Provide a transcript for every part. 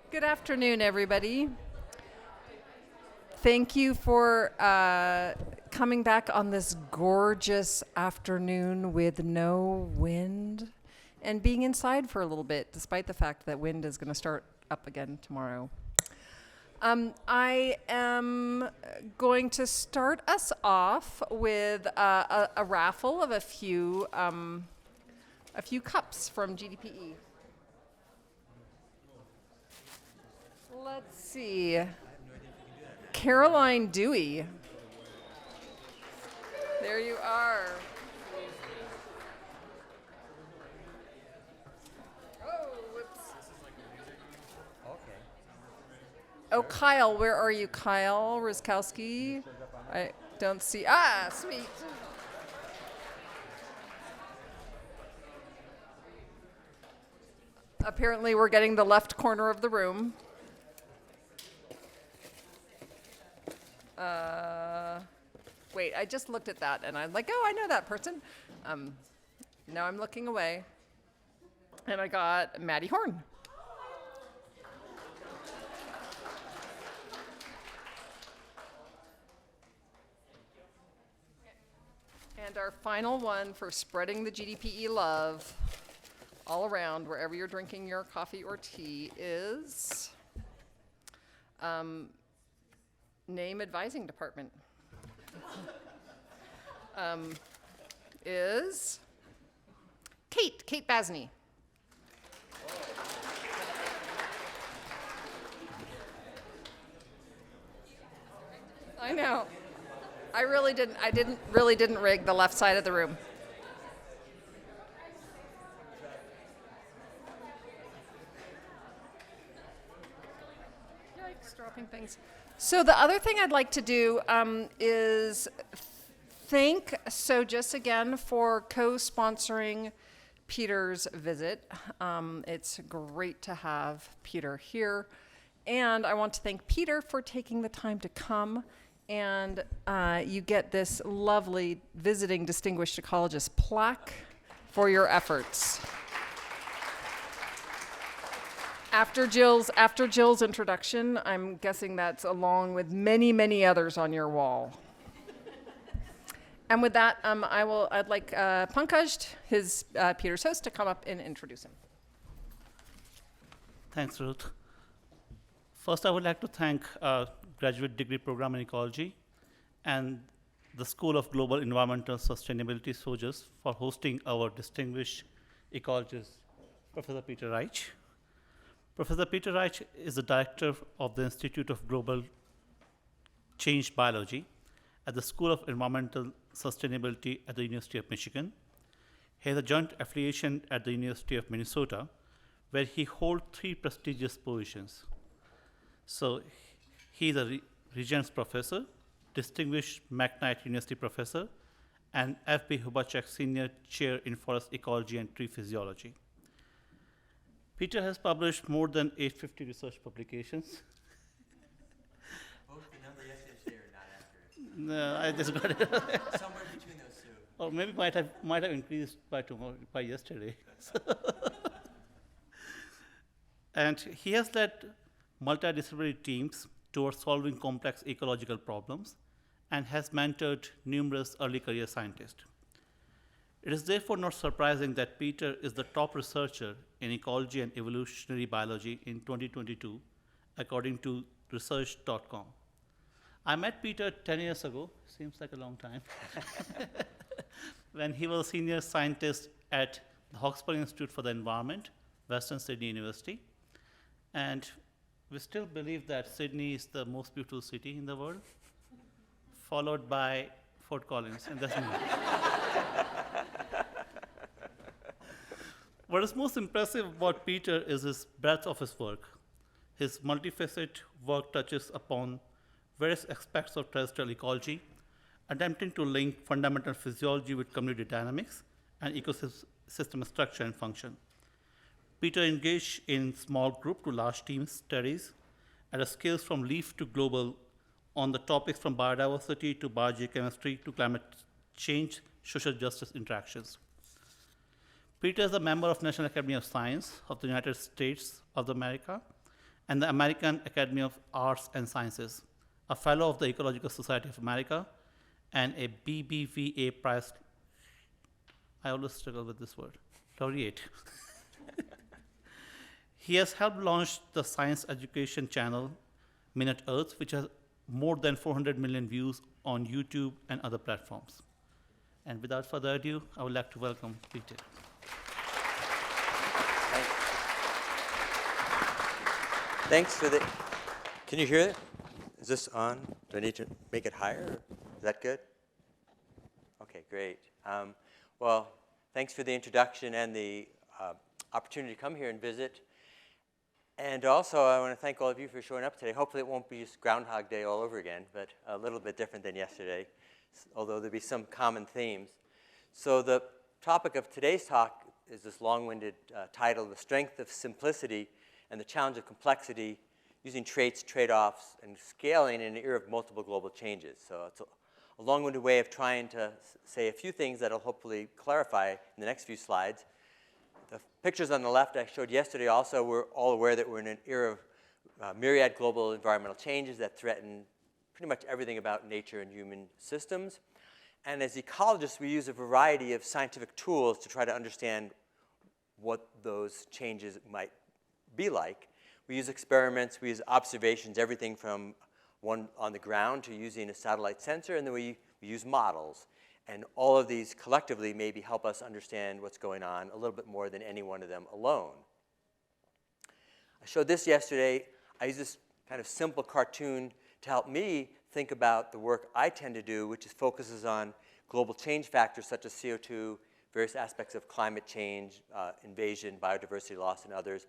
Good afternoon, everybody. Thank you for coming back on this gorgeous afternoon with no wind and being inside for a little bit, despite the fact that wind is going to start up again tomorrow. I am going to start us off with a raffle of a few cups from GDPE. Let's see. Caroline Dewey. There you are. Oh, whoops. Oh, Kyle, where are you, Kyle Rizkowski? I don't see. Ah, sweet. Apparently, we're getting the left corner of the room. Wait, I just looked at that and I'm like, oh, I know that person. Now I'm looking away. And I got Maddie Horn. And our final one for spreading the GDPE love all around, wherever you're drinking your coffee or tea, is Name Advising Department. Is Kate Basney. I know. I really didn't rig the left side of the room. Yikes, dropping things. So the other thing I'd like to do is thank Sojus again for co-sponsoring Peter's visit. It's great to have Peter here. And I want to thank Peter for taking the time to come. And you get this lovely Visiting Distinguished Ecologist plaque for your efforts. After Jill's introduction, I'm guessing that's along with many, many others on your wall. And with that, I'd like Pankaj, Peter's host, to come up and introduce him. Thanks, Ruth. First, I would like to thank graduate degree program in ecology and the School of Global Environmental Sustainability, SOJUS, for hosting our distinguished ecologist, Professor Peter Reich. Professor Peter Reich is the director of the Institute of Global Change Biology at the School of Environmental Sustainability at the University of Michigan. He has a joint affiliation at the University of Minnesota, where he holds 3 prestigious positions. So he is a Regents Professor, Distinguished McKnight University Professor, and F.B. Hubachek Senior Chair in Forest Ecology and Tree Physiology. Peter has published more than 850 research publications. Both the number yesterday are not accurate. No, I just got it. Somewhere between those two. Or maybe might have increased by yesterday. And he has led multidisciplinary teams towards solving complex ecological problems and has mentored numerous early career scientists. It is therefore not surprising that Peter is the top researcher in ecology and evolutionary biology in 2022, according to research.com. I met Peter 10 years ago, seems like a long time, when he was a senior scientist at the Hawkesbury Institute for the Environment, Western Sydney University. And we still believe that Sydney is the most beautiful city in the world, followed by Fort Collins, and that's me. What is most impressive about Peter is his breadth of his work. His multifaceted work touches upon various aspects of terrestrial ecology, attempting to link fundamental physiology with community dynamics and ecosystem structure and function. Peter engaged in small group to large team studies at a scale from leaf to global on the topics from biodiversity to biogeochemistry to climate change, social justice interactions. Peter is a member of National Academy of Science of the United States of America and the American Academy of Arts and Sciences, a fellow of the Ecological Society of America, and a BBVA prize. I always struggle with this word, laureate. He has helped launch the science education channel, Minute Earth, which has more than 400 million views on YouTube and other platforms. And without further ado, I would like to welcome Peter. Thanks for the, can you hear it? Is this on? Do I need to make it higher? Is that good? Okay, great. Well, thanks for the introduction and the opportunity to come here and visit. And also, I want to thank all of you for showing up today. Hopefully it won't be just Groundhog Day all over again, but a little bit different than yesterday, although there'll be some common themes. So the topic of today's talk is this long-winded title, The Strength of Simplicity and the Challenge of Complexity, Using Traits, Trade-offs, and Scaling in an Era of Multiple Global Changes. So it's a long-winded way of trying to say a few things that will hopefully clarify in the next few slides. The pictures on the left I showed yesterday also, we're all aware that we're in an era of myriad global environmental changes that threaten pretty much everything about nature and human systems. And as ecologists, we use a variety of scientific tools to try to understand what those changes might be like. We use experiments, we use observations, everything from one on the ground to using a satellite sensor, and then we use models. And all of these collectively maybe help us understand what's going on a little bit more than any one of them alone. I showed this yesterday. I use this kind of simple cartoon to help me think about the work I tend to do, which focuses on global change factors such as CO2, various aspects of climate change, invasion, biodiversity loss, and others,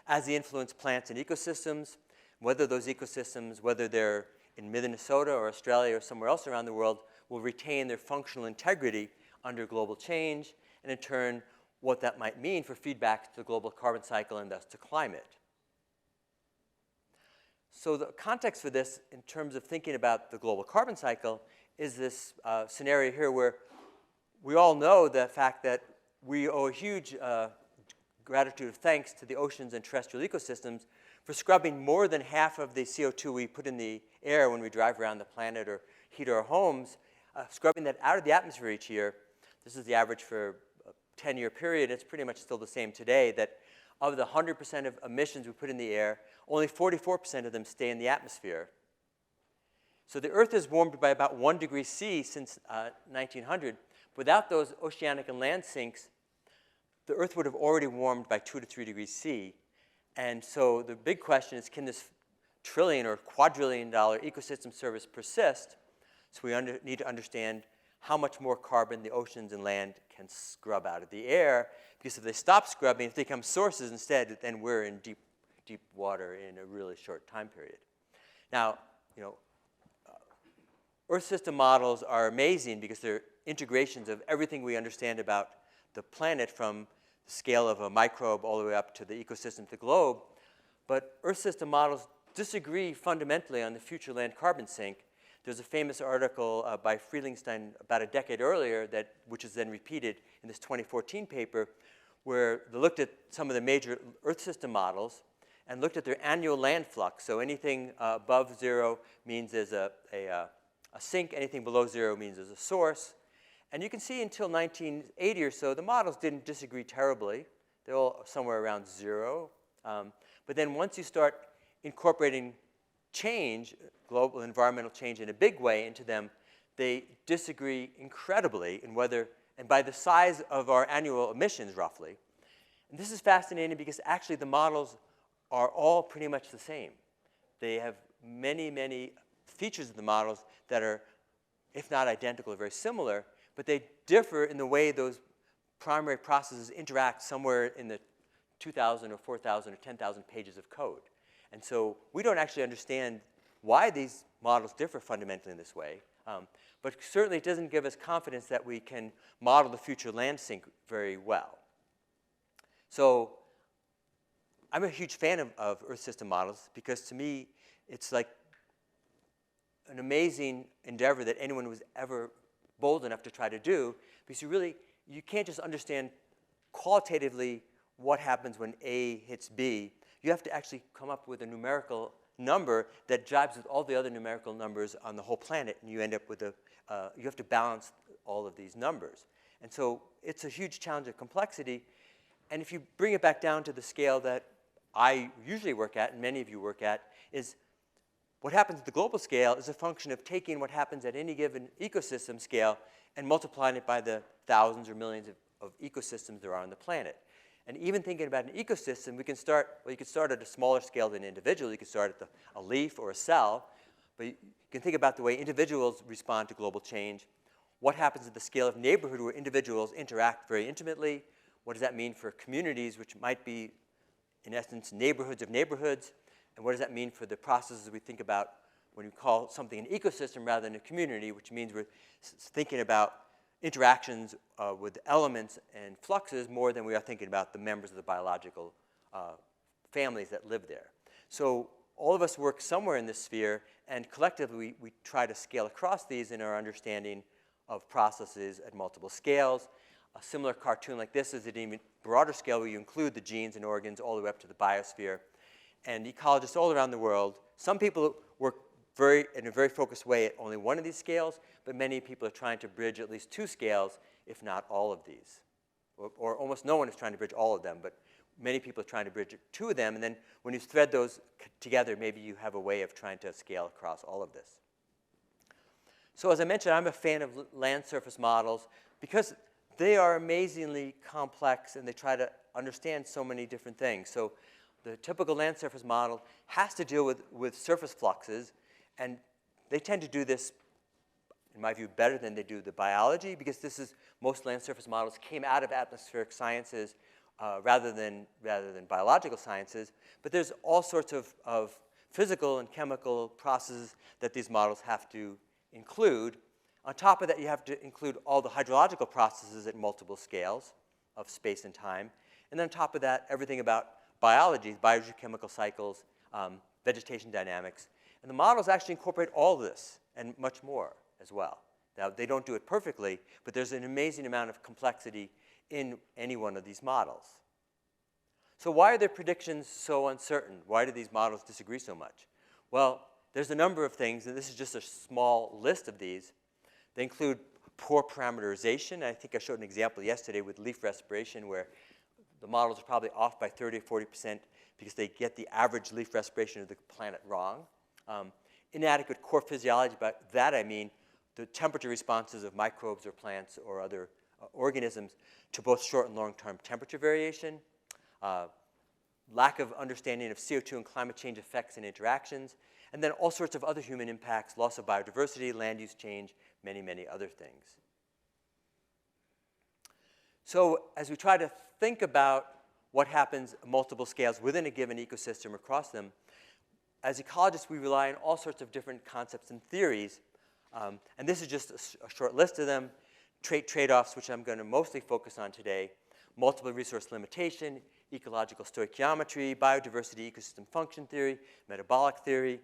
as they influence plants and ecosystems, whether those ecosystems, whether they're in Minnesota or Australia or somewhere else around the world, will retain their functional integrity under global change, and in turn, what that might mean for feedback to the global carbon cycle and thus to climate. So the context for this, in terms of thinking about the global carbon cycle, is this scenario here where we all know the fact that we owe a huge gratitude of thanks to the oceans and terrestrial ecosystems for scrubbing more than half of the CO2 we put in the air when we drive around the planet or heat our homes, scrubbing that out of the atmosphere each year. This is the average for a 10-year period. It's pretty much still the same today, that of the 100% of emissions we put in the air, only 44% of them stay in the atmosphere. So the Earth has warmed by about 1 degree C since 1900. Without those oceanic and land sinks, the Earth would have already warmed by 2 to 3 degrees C. And so the big question is, can this trillion or quadrillion dollar ecosystem service persist? So we need to understand how much more carbon the oceans and land can scrub out of the air, because if they stop scrubbing, if they become sources instead, then we're in deep, deep water in a really short time period. Now, Earth system models are amazing because they're integrations of everything we understand about the planet, from the scale of a microbe all the way up to the ecosystem of the globe. But Earth system models disagree fundamentally on the future land carbon sink. There's a famous article by Friedlingstein about a decade earlier, which is then repeated in this 2014 paper, where they looked at some of the major Earth system models and looked at their annual land flux. So anything above zero means there's a sink. Anything below zero means there's a source. And you can see until 1980 or so, the models didn't disagree terribly. They're all somewhere around zero. But then once you start incorporating change, global environmental change in a big way into them, they disagree incredibly in whether, and by the size of our annual emissions roughly. And this is fascinating because actually the models are all pretty much the same. They have many, many features of the models that are, if not identical, very similar, but they differ in the way those primary processes interact somewhere in the 2,000 or 4,000 or 10,000 pages of code. And so we don't actually understand why these models differ fundamentally in this way. But certainly it doesn't give us confidence that we can model the future land sink very well. So I'm a huge fan of Earth system models because to me it's like an amazing endeavor that anyone was ever bold enough to try to do, because you can't just understand qualitatively what happens when A hits B, you have to actually come up with a numerical number that jives with all the other numerical numbers on the whole planet, and you end up with you have to balance all of these numbers. And so it's a huge challenge of complexity. And if you bring it back down to the scale that I usually work at, and many of you work at, is what happens at the global scale is a function of taking what happens at any given ecosystem scale and multiplying it by the thousands or millions of ecosystems there are on the planet. And even thinking about an ecosystem, we can start, well, you could start at a smaller scale than an individual. You could start at a leaf or a cell. But you can think about the way individuals respond to global change. What happens at the scale of neighborhood where individuals interact very intimately? What does that mean for communities, which might be, in essence, neighborhoods of neighborhoods? And what does that mean for the processes we think about when we call something an ecosystem rather than a community, which means we're thinking about interactions with elements and fluxes more than we are thinking about the members of the biological families that live there. So all of us work somewhere in this sphere, and collectively we try to scale across these in our understanding of processes at multiple scales. A similar cartoon like this is at an even broader scale where you include the genes and organs all the way up to the biosphere. And ecologists all around the world, some people work in a very focused way at only one of these scales, but many people are trying to bridge at least two scales, if not all of these. Or almost no one is trying to bridge all of them, but many people are trying to bridge two of them, and then when you thread those together, maybe you have a way of trying to scale across all of this. So as I mentioned, I'm a fan of land surface models because they are amazingly complex and they try to understand so many different things. So the typical land surface model has to deal with surface fluxes, and they tend to do this, in my view, better than they do the biology, because most land surface models came out of atmospheric sciences rather than biological sciences. But there's all sorts of physical and chemical processes that these models have to include. On top of that, you have to include all the hydrological processes at multiple scales of space and time. And then on top of that, everything about biology, biogeochemical cycles, vegetation dynamics. And the models actually incorporate all this and much more as well. Now, they don't do it perfectly, but there's an amazing amount of complexity in any one of these models. So why are their predictions so uncertain? Why do these models disagree so much? Well, there's a number of things, and this is just a small list of these. They include poor parameterization. I think I showed an example yesterday with leaf respiration where the models are probably off by 30 or 40% because they get the average leaf respiration of the planet wrong. Inadequate core physiology, by that I mean the temperature responses of microbes or plants or other organisms to both short and long-term temperature variation. Lack of understanding of CO2 and climate change effects and interactions. And then all sorts of other human impacts, loss of biodiversity, land use change, many, many other things. So as we try to think about what happens at multiple scales within a given ecosystem across them, as ecologists, we rely on all sorts of different concepts and theories. And this is just a short list of them. Trait trade-offs, which I'm going to mostly focus on today. Multiple resource limitation, ecological stoichiometry, biodiversity ecosystem function theory, metabolic theory,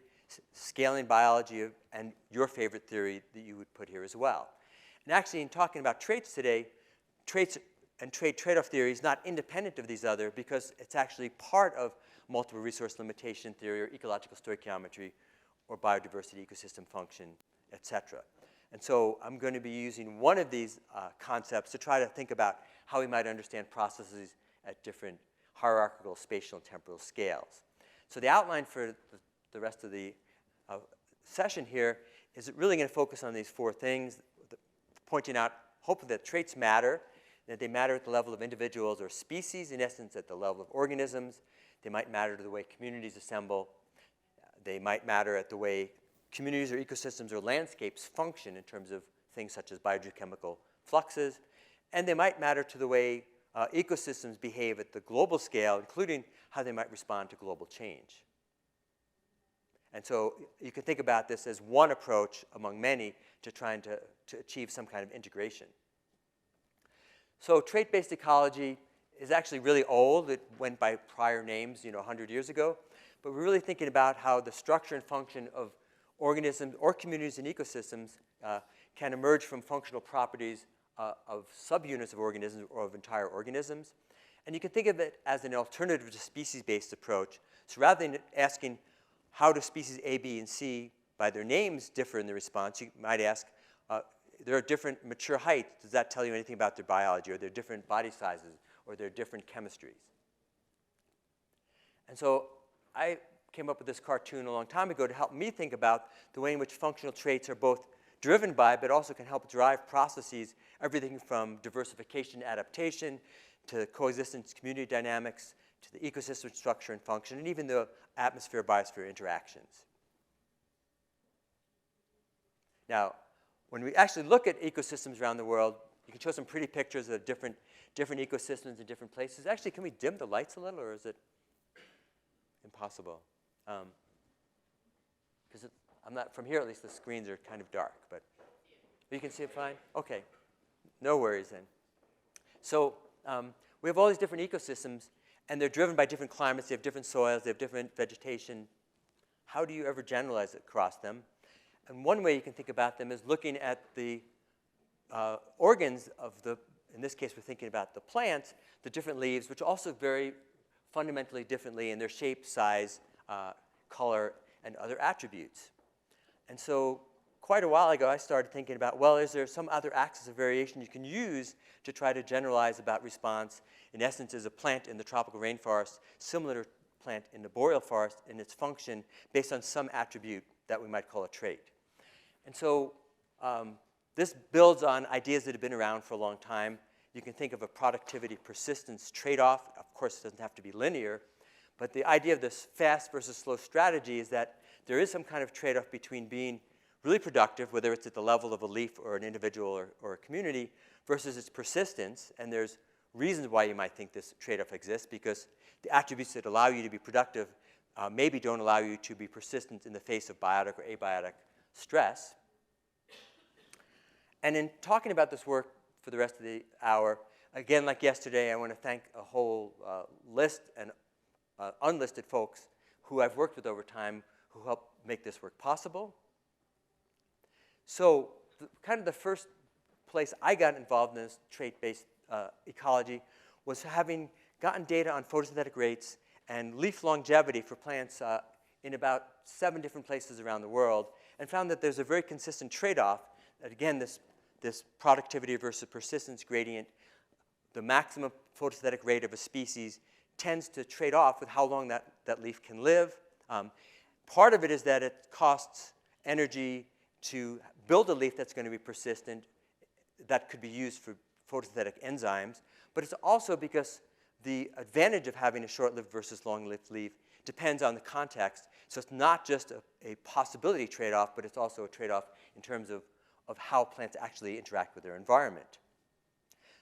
scaling biology, and your favorite theory that you would put here as well. And actually, in talking about traits today, traits and trait trade-off theory is not independent of these other because it's actually part of multiple resource limitation theory or ecological stoichiometry or biodiversity ecosystem function, et cetera. And so I'm going to be using one of these concepts to try to think about how we might understand processes at different hierarchical, spatial, and temporal scales. So the outline for the rest of the session here is really going to focus on these four things, pointing out hopefully that traits matter, that they matter at the level of individuals or species, in essence at the level of organisms. They might matter to the way communities assemble. They might matter at the way communities or ecosystems or landscapes function in terms of things such as biogeochemical fluxes. And they might matter to the way ecosystems behave at the global scale, including how they might respond to global change. And so you can think about this as one approach among many to trying to achieve some kind of integration. So trait-based ecology is actually really old. It went by prior names, 100 years ago. But we're really thinking about how the structure and function of organisms or communities and ecosystems can emerge from functional properties of subunits of organisms or of entire organisms. And you can think of it as an alternative to species-based approach. So rather than asking how do species A, B, and C by their names differ in the response, you might ask, there are different mature heights. Does that tell you anything about their biology, or their different body sizes, or their different chemistries? And so I came up with this cartoon a long time ago to help me think about the way in which functional traits are both driven by, but also can help drive processes, everything from diversification, adaptation, to coexistence, community dynamics, to the ecosystem structure and function, and even the atmosphere-biosphere interactions. Now, when we actually look at ecosystems around the world, you can show some pretty pictures of different ecosystems in different places. Actually, can we dim the lights a little, or is it impossible? Because I'm not, from here at least, the screens are kind of dark, but you can see it fine? Okay, no worries then. So we have all these different ecosystems, and they're driven by different climates. They have different soils. They have different vegetation. How do you ever generalize it across them? And one way you can think about them is looking at the organs of the, in this case, we're thinking about the plants, the different leaves, which also vary fundamentally differently in their shape, size, color, and other attributes. And so quite a while ago, I started thinking about, well, is there some other axis of variation you can use to try to generalize about response? In essence, is a plant in the tropical rainforest similar to a plant in the boreal forest in its function based on some attribute that we might call a trait? And so this builds on ideas that have been around for a long time. You can think of a productivity persistence trade-off. Of course, it doesn't have to be linear. But the idea of this fast versus slow strategy is that there is some kind of trade-off between being really productive, whether it's at the level of a leaf or an individual or a community, versus its persistence. And there's reasons why you might think this trade-off exists, because the attributes that allow you to be productive maybe don't allow you to be persistent in the face of biotic or abiotic stress. And in talking about this work for the rest of the hour, again, like yesterday, I want to thank a whole list and unlisted folks who I've worked with over time who helped make this work possible. So kind of the first place I got involved in this trait-based ecology was having gotten data on photosynthetic rates and leaf longevity for plants in about 7 different places around the world, and found that there's a very consistent trade-off. That again, this productivity versus persistence gradient, the maximum photosynthetic rate of a species tends to trade off with how long that leaf can live. Part of it is that it costs energy to build a leaf that's going to be persistent, that could be used for photosynthetic enzymes, but it's also because the advantage of having a short-lived versus long-lived leaf depends on the context. So it's not just a possibility trade-off, but it's also a trade-off in terms of how plants actually interact with their environment.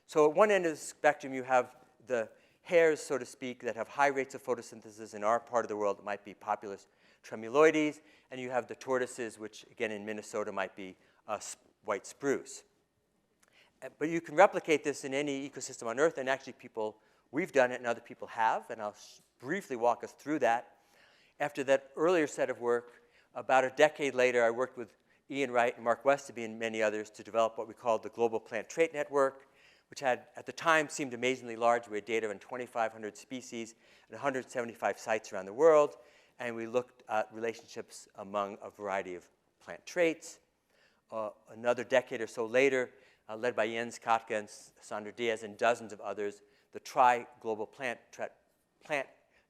So at one end of the spectrum, you have the hares, so to speak, that have high rates of photosynthesis. In our part of the world, it might be Populus tremuloides, and you have the tortoises, which again in Minnesota might be white spruce. But you can replicate this in any ecosystem on Earth, and actually we've done it and other people have, and I'll briefly walk us through that. After that earlier set of work, about a decade later, I worked with Ian Wright and Mark Westaby and many others to develop what we called the Global Plant Trait Network, which had, at the time, seemed amazingly large. We had data on 2,500 species and 175 sites around the world, and we looked at relationships among a variety of plant traits. Another decade or so later, led by Jens Katka and Sandra Diaz and dozens of others, the Global Plant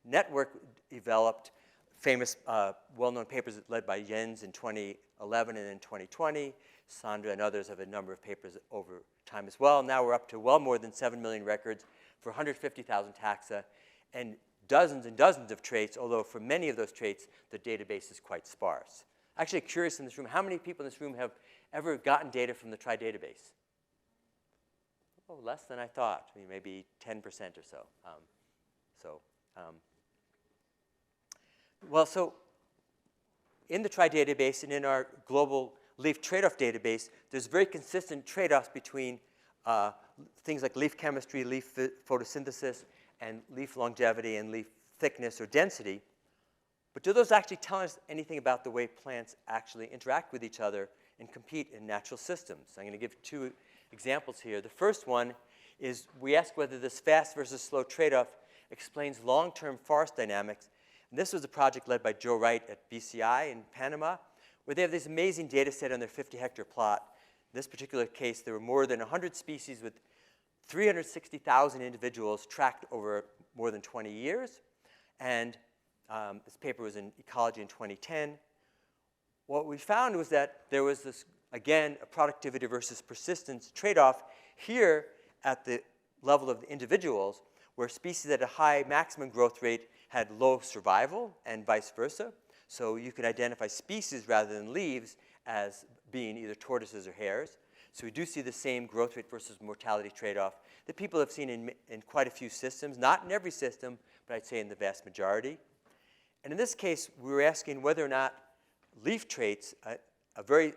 Network developed famous, well-known papers led by Jens in 2011 and in 2020. Sandra and others have a number of papers over time as well. Now we're up to well more than 7 million records for 150,000 taxa and dozens of traits, although for many of those traits, the database is quite sparse. Actually, curious in this room, how many people in this room have ever gotten data from the TRI database? Oh, less than I thought. I mean, maybe 10% or so. So in the TRI database and in our global leaf trade-off database, there's very consistent trade-offs between things like leaf chemistry, leaf photosynthesis, and leaf longevity and leaf thickness or density. But do those actually tell us anything about the way plants actually interact with each other and compete in natural systems? I'm going to give 2 examples here. The first one is we ask whether this fast versus slow trade-off explains long-term forest dynamics. And this was a project led by Joe Wright at BCI in Panama, where they have this amazing data set on their 50-hectare plot. In this particular case, there were more than 100 species with 360,000 individuals tracked over more than 20 years. And this paper was in Ecology in 2010. What we found was that there was this, again, a productivity versus persistence trade-off here at the level of the individuals, where species at a high maximum growth rate had low survival and vice versa. So you could identify species rather than leaves as being either tortoises or hares. So we do see the same growth rate versus mortality trade-off that people have seen in quite a few systems, not in every system, but I'd say in the vast majority. And in this case, we were asking whether or not leaf traits, a very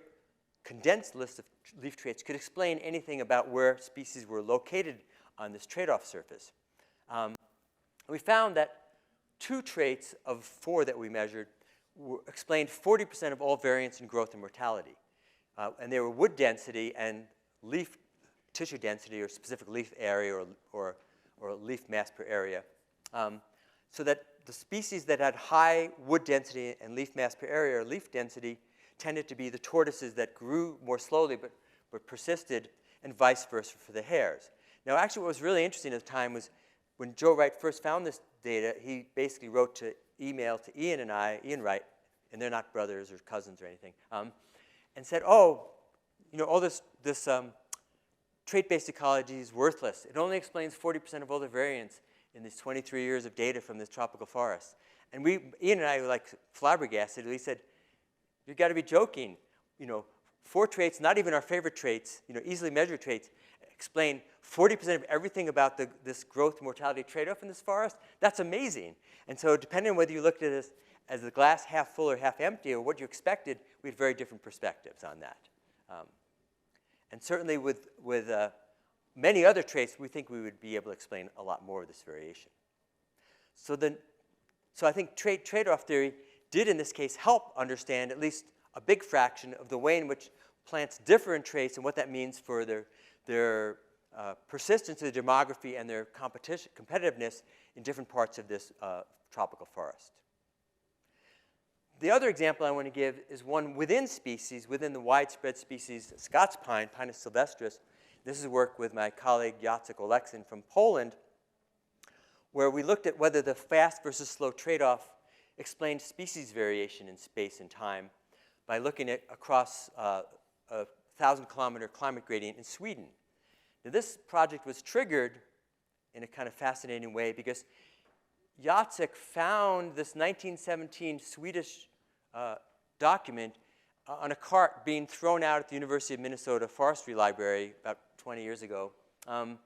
condensed list of leaf traits, could explain anything about where species were located on this trade-off surface. We found that 2 traits of 4 that we measured explained 40% of all variance in growth and mortality. And they were wood density and leaf tissue density, or specific leaf area, or leaf mass per area. So that the species that had high wood density and leaf mass per area, or leaf density, tended to be the tortoises that grew more slowly but persisted, and vice versa for the hares. Now, actually, what was really interesting at the time was when Joe Wright first found this data, he basically wrote to email to Ian and I, Ian Wright, and they're not brothers or cousins or anything, and said, oh, you know, all this trait-based ecology is worthless. It only explains 40% of all the variance in these 23 years of data from this tropical forest. And Ian and I were like flabbergasted. We said, you've got to be joking. You know, 4 traits, not even our favorite traits, you know, easily measured traits, explain 40% of everything about this growth mortality trade-off in this forest. That's amazing. And so depending on whether you looked at this as the glass half full or half empty, or what you expected, we had very different perspectives on that. And certainly with many other traits, we think we would be able to explain a lot more of this variation. So I think trade-off theory did, in this case, help understand at least a big fraction of the way in which plants differ in traits and what that means for their persistence of the demography and their competitiveness in different parts of this tropical forest. The other example I want to give is one within species, within the widespread species Scots pine, Pinus sylvestris. This is work with my colleague Jacek Oleksin from Poland, where we looked at whether the fast versus slow trade-off explained species variation in space and time by looking at across a 1,000-kilometer climate gradient in Sweden. Now, this project was triggered in a kind of fascinating way because Jacek found this 1917 Swedish document on a cart being thrown out at the University of Minnesota Forestry Library about 20 years ago. And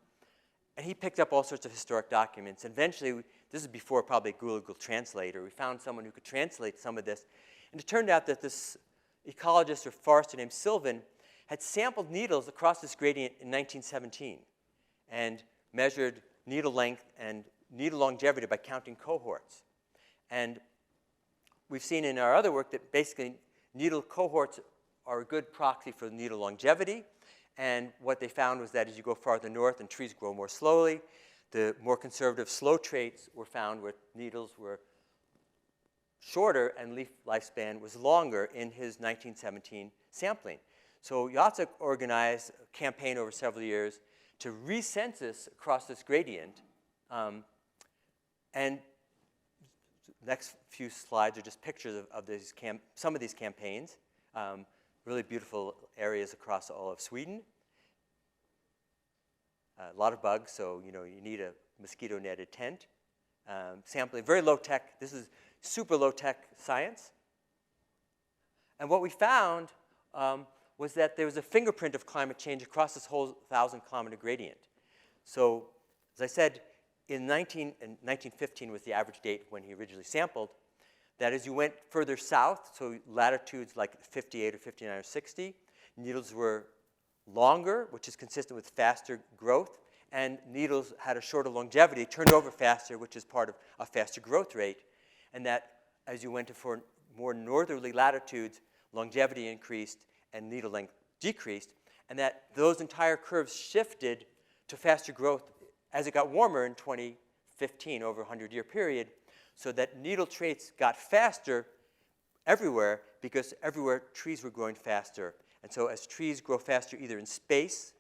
he picked up all sorts of historic documents. And eventually, this is before probably Google Translator, we found someone who could translate some of this. And it turned out that this ecologist or forester named Sylvan had sampled needles across this gradient in 1917 and measured needle length and needle longevity by counting cohorts. And we've seen in our other work that basically needle cohorts are a good proxy for needle longevity. And what they found was that as you go farther north and trees grow more slowly, the more conservative slow traits were found where needles were shorter and leaf lifespan was longer in his 1917 sampling. So Jacek organized a campaign over several years to recensus across this gradient. And the next few slides are just pictures of some of these campaigns. Really beautiful areas across all of Sweden. A lot of bugs, so you need a mosquito-netted tent. Sampling, very low-tech. This is super low-tech science. And what we found was that there was a fingerprint of climate change across this whole 1,000-kilometer gradient. So, as I said, in 1915 was the average date when he originally sampled, that as you went further south, so latitudes like 58 or 59 or 60, needles were longer, which is consistent with faster growth, and needles had a shorter longevity, turned over faster, which is part of a faster growth rate, and that as you went to more northerly latitudes, longevity increased and needle length decreased, and that those entire curves shifted to faster growth as it got warmer in 2015, over a 100-year period, so that needle traits got faster everywhere because everywhere trees were growing faster. And so as trees grow faster either in space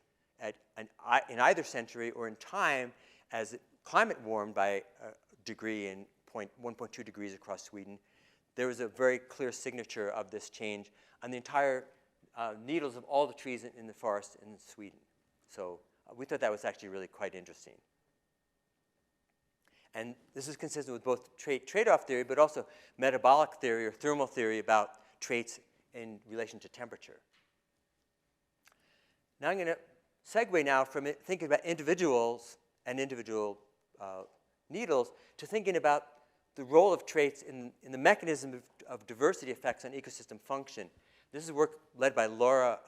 in either century or in time as climate warmed by a degree in 1.2 degrees across Sweden, there was a very clear signature of this change on the entire needles of all the trees in the forest in Sweden. So we thought that was actually really quite interesting. And this is consistent with both trade-off theory, but also metabolic theory or thermal theory about traits in relation to temperature. Now I'm going to segue now from thinking about individuals and individual needles to thinking about the role of traits in the mechanism of diversity effects on ecosystem function. This is work led by Laura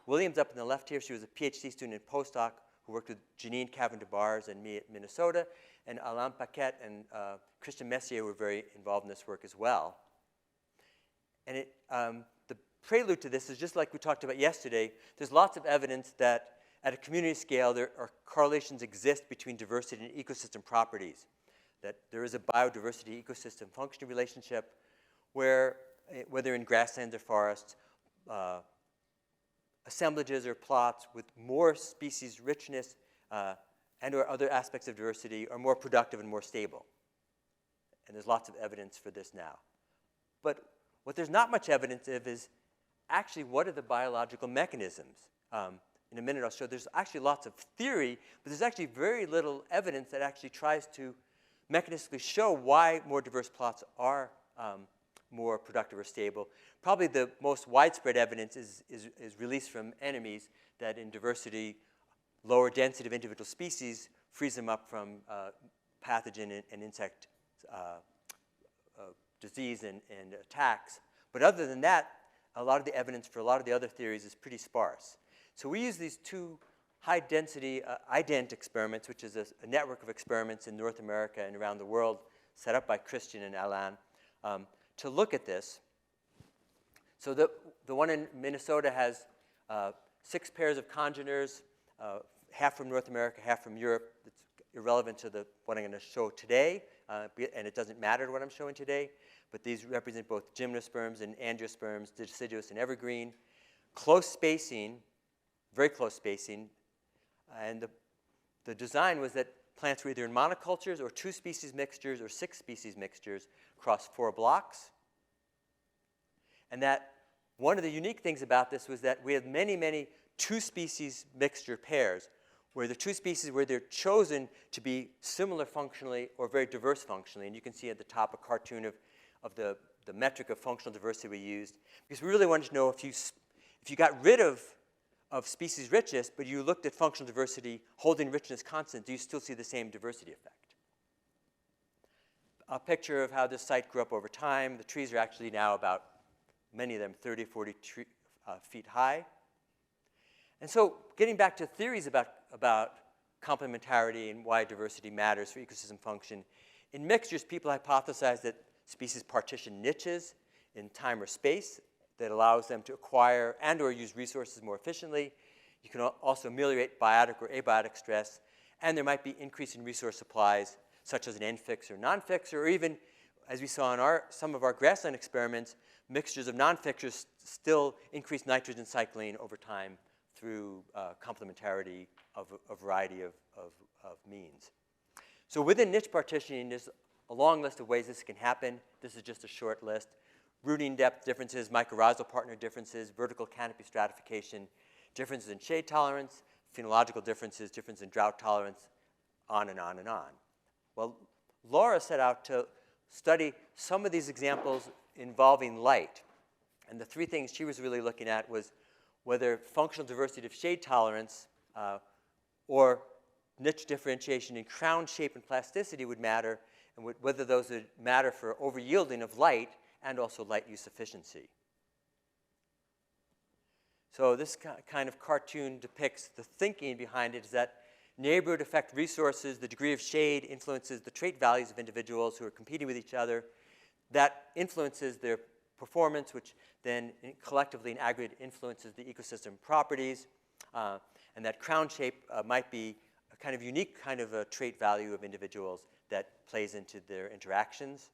Williams up in the left here. She was a PhD student and postdoc who worked with Janine Cavan-DeBars and me at Minnesota, and Alain Paquette and Christian Messier were very involved in this work as well. And the prelude to this is just like we talked about yesterday. There's lots of evidence that at a community scale there are correlations exist between diversity and ecosystem properties, that there is a biodiversity ecosystem functioning relationship where, whether in grasslands or forests, assemblages or plots with more species richness and or other aspects of diversity are more productive and more stable. And there's lots of evidence for this now. But what there's not much evidence of is actually what are the biological mechanisms. In a minute I'll show there's actually lots of theory, but there's actually very little evidence that actually tries to mechanistically show why more diverse plots are more productive or stable. Probably the most widespread evidence is released from enemies that in diversity, lower density of individual species frees them up from pathogen and insect disease and attacks. But other than that, a lot of the evidence for a lot of the other theories is pretty sparse. So we use these two high-density Ident experiments, which is a network of experiments in North America and around the world set up by Christian and Alain, to look at this. So the one in Minnesota has 6 pairs of congeners, half from North America, half from Europe. It's irrelevant to what I'm going to show today, and it doesn't matter to what I'm showing today. But these represent both gymnosperms and angiosperms, deciduous and evergreen. Close spacing, very close spacing. And the design was that plants were either in monocultures or 2-species mixtures or 6-species mixtures across 4 blocks. And that one of the unique things about this was that we had many, many 2-species mixture pairs where the 2 species were either chosen to be similar functionally or very diverse functionally. And you can see at the top a cartoon of the metric of functional diversity we used. Because we really wanted to know if you got rid of species richness, but you looked at functional diversity holding richness constant, do you still see the same diversity effect? A picture of how this site grew up over time. The trees are actually now about, many of them, 30, 40 feet high. And so getting back to theories about complementarity and why diversity matters for ecosystem function, in mixtures, people hypothesize that species partition niches in time or space that allows them to acquire and or use resources more efficiently. You can also ameliorate biotic or abiotic stress, and there might be increase in resource supplies, such as an N-fixer or non-fixer, or even, as we saw in some of our grassland experiments, mixtures of non-fixers still increase nitrogen cycling over time through complementarity of a variety of means. So within niche partitioning, there's a long list of ways this can happen. This is just a short list. Rooting depth differences, mycorrhizal partner differences, vertical canopy stratification, differences in shade tolerance, phenological differences, difference in drought tolerance, on and on and on. Well, Laura set out to study some of these examples involving light. And the 3 things she was really looking at was whether functional diversity of shade tolerance or niche differentiation in crown shape and plasticity would matter, and whether those would matter for over-yielding of light and also light use efficiency. So this kind of cartoon depicts the thinking behind it, is that neighborhood effect resources, the degree of shade influences the trait values of individuals who are competing with each other. That influences their performance, which then collectively in aggregate influences the ecosystem properties. and that crown shape might be a kind of unique kind of a trait value of individuals that plays into their interactions.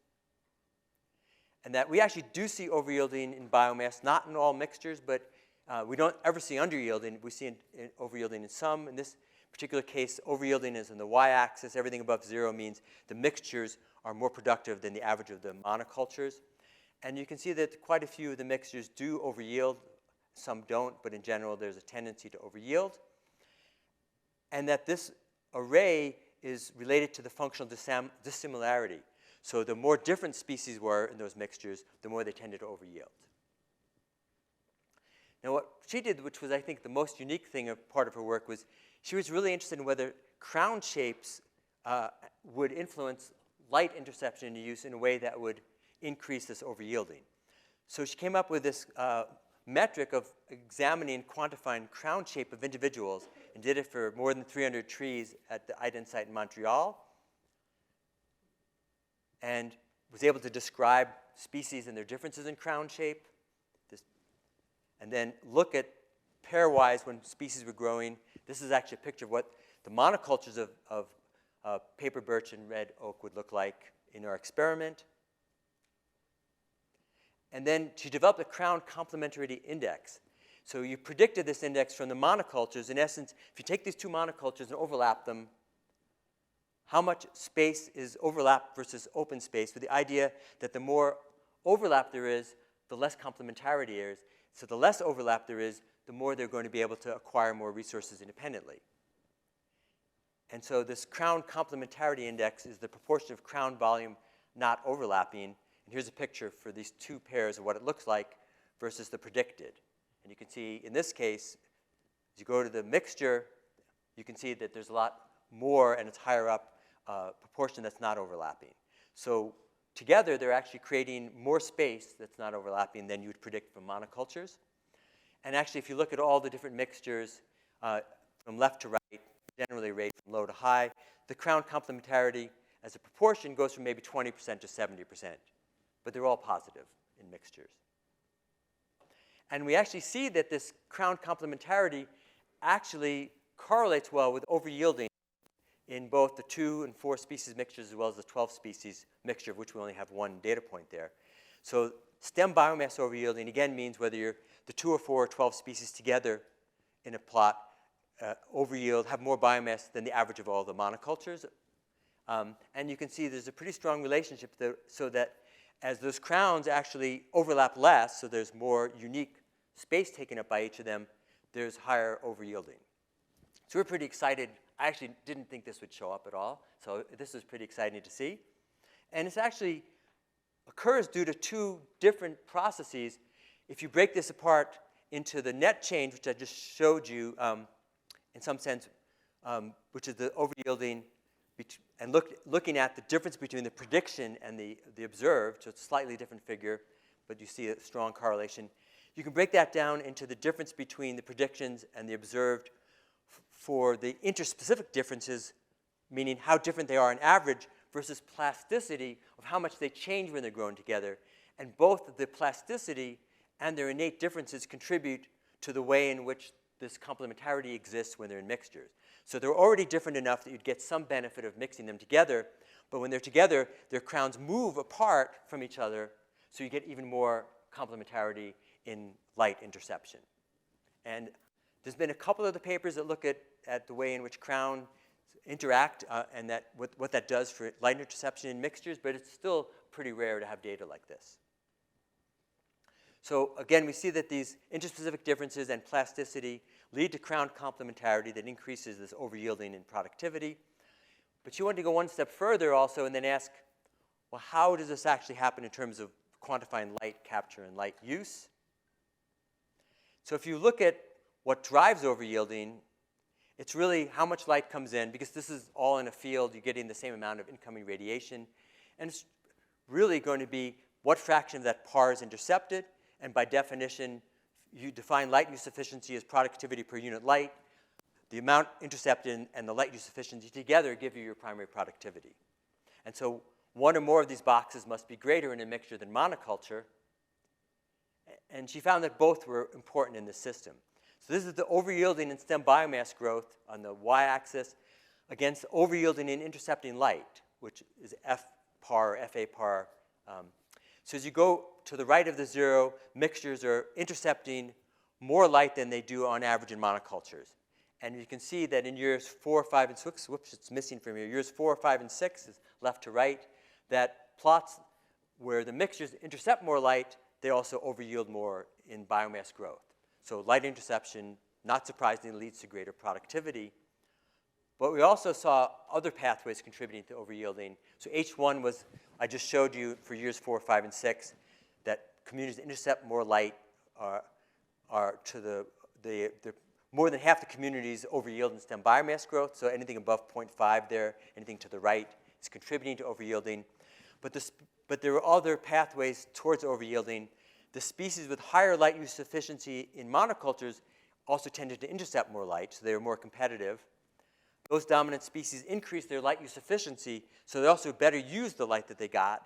And that we actually do see overyielding in biomass, not in all mixtures, but we don't ever see underyielding. We see overyielding in some. In this particular case, overyielding is in the y-axis. Everything above 0 means the mixtures are more productive than the average of the monocultures. And you can see that quite a few of the mixtures do overyield. Some don't, but in general, there's a tendency to overyield. And that this array is related to the functional dissimilarity. So the more different species were in those mixtures, the more they tended to overyield. Now what she did, which was I think the most unique thing of part of her work, was she was really interested in whether crown shapes would influence light interception into use in a way that would increase this overyielding. So she came up with this metric of examining and quantifying crown shape of individuals, and did it for more than 300 trees at the Ident site in Montreal, and was able to describe species and their differences in crown shape, and then look at pairwise when species were growing. This is actually a picture of what the monocultures of paper birch and red oak would look like in our experiment. And then she developed a crown complementarity index. So you predicted this index from the monocultures. In essence, if you take these two monocultures and overlap them, how much space is overlap versus open space, with the idea that the more overlap there is, the less complementarity there is. So the less overlap there is, the more they're going to be able to acquire more resources independently. And so this crown complementarity index is the proportion of crown volume not overlapping. And here's a picture for these two pairs of what it looks like versus the predicted. And you can see in this case, as you go to the mixture, you can see that there's a lot more, and it's higher up, proportion that's not overlapping. So together, they're actually creating more space that's not overlapping than you would predict from monocultures. And actually, if you look at all the different mixtures from left to right, generally rate from low to high, the crown complementarity as a proportion goes from maybe 20% to 70%. But they're all positive in mixtures. And we actually see that this crown complementarity actually correlates well with overyielding in both the 2 and 4 species mixtures as well as the 12 species mixture, of which we only have one data point there. So stem biomass overyielding, again, means whether you're the 2 or 4 or 12 species together in a plot overyield, have more biomass than the average of all the monocultures. And you can see there's a pretty strong relationship there, so that as those crowns actually overlap less, so there's more unique space taken up by each of them, there's higher overyielding. So we're pretty excited. I actually didn't think this would show up at all, so this is pretty exciting to see. And it actually occurs due to 2 different processes. If you break this apart into the net change, which I just showed you in some sense, which is the overyielding, and looking at the difference between the prediction and the observed, so it's a slightly different figure, but you see a strong correlation. You can break that down into the difference between the predictions and the observed for the interspecific differences, meaning how different they are on average, versus plasticity of how much they change when they're grown together. And both the plasticity and their innate differences contribute to the way in which this complementarity exists when they're in mixtures. So they're already different enough that you'd get some benefit of mixing them together, but when they're together, their crowns move apart from each other, so you get even more complementarity in light interception. And there's been a couple of the papers that look at the way in which crowns interact and what that does for light interception in mixtures, but it's still pretty rare to have data like this. So again, we see that these interspecific differences and plasticity lead to crown complementarity that increases this overyielding in productivity. But she wanted to go one step further also and then ask, well, how does this actually happen in terms of quantifying light capture and light use? So if you look at what drives overyielding, it's really how much light comes in, because this is all in a field, you're getting the same amount of incoming radiation. And it's really going to be what fraction of that PAR is intercepted. And by definition, you define light use efficiency as productivity per unit light. The amount intercepted and the light use efficiency together give you your primary productivity. And so one or more of these boxes must be greater in a mixture than monoculture. And she found that both were important in this system. So this is the overyielding in stem biomass growth on the y-axis against overyielding in intercepting light, which is F-par or FA-par. So as you go to the right of the zero, mixtures are intercepting more light than they do on average in monocultures. And you can see that in years 4, 5, and 6, whoops, it's missing from here. Years 4, 5, and 6 is left to right. That plots where the mixtures intercept more light, they also overyield more in biomass growth. So light interception, not surprisingly, leads to greater productivity. But we also saw other pathways contributing to overyielding. So H1 was, I just showed you for years 4, 5, and 6, that communities that intercept more light are to the more than half the communities overyield in stem biomass growth. So anything above 0.5 there, anything to the right is contributing to overyielding. But there are other pathways towards overyielding. The species with higher light use efficiency in monocultures also tended to intercept more light, so they were more competitive. Those dominant species increased their light use efficiency, so they also better used the light that they got.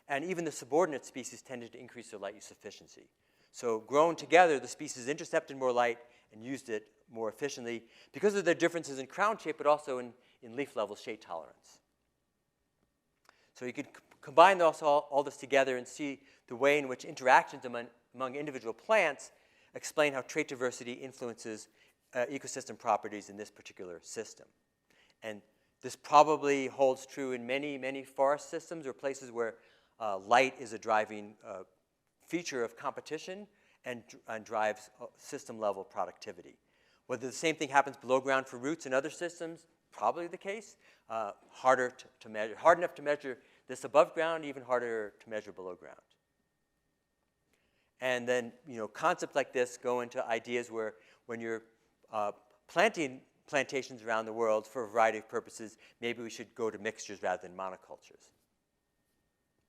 And even the subordinate species tended to increase their light use efficiency. So grown together, the species intercepted more light and used it more efficiently because of their differences in crown shape, but also in leaf level shade tolerance. So you could combine all this together and see the way in which interactions among individual plants explain how trait diversity influences ecosystem properties in this particular system. And this probably holds true in many, many forest systems or places where light is a driving feature of competition and drives system-level productivity. Whether the same thing happens below ground for roots in other systems, probably the case. Harder to measure. Hard enough to measure this above ground, even harder to measure below ground. And then, concepts like this go into ideas where when you're planting plantations around the world for a variety of purposes, maybe we should go to mixtures rather than monocultures.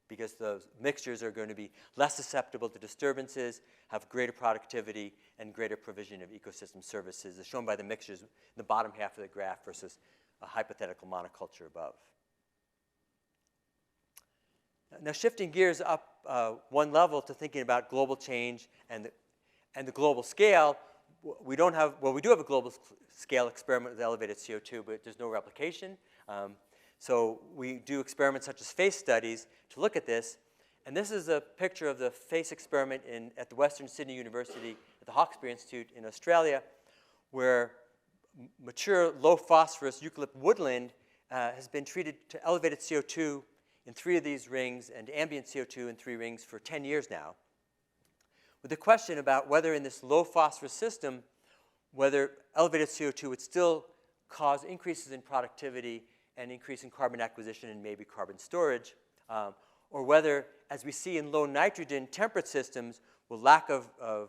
Because those mixtures are going to be less susceptible to disturbances, have greater productivity, and greater provision of ecosystem services, as shown by the mixtures in the bottom half of the graph versus a hypothetical monoculture above. Now, shifting gears up one level to thinking about global change and the global scale, we do have a global scale experiment with elevated CO2, but there's no replication. So we do experiments such as FACE studies to look at this. And this is a picture of the FACE experiment at the Western Sydney University at the Hawkesbury Institute in Australia, where mature low phosphorus eucalypt woodland has been treated to elevated CO2 in 3 of these rings and ambient CO2 in 3 rings for 10 years now, with the question about whether in this low phosphorus system, whether elevated CO2 would still cause increases in productivity and increase in carbon acquisition and maybe carbon storage, or whether, as we see in low nitrogen temperate systems, will lack of a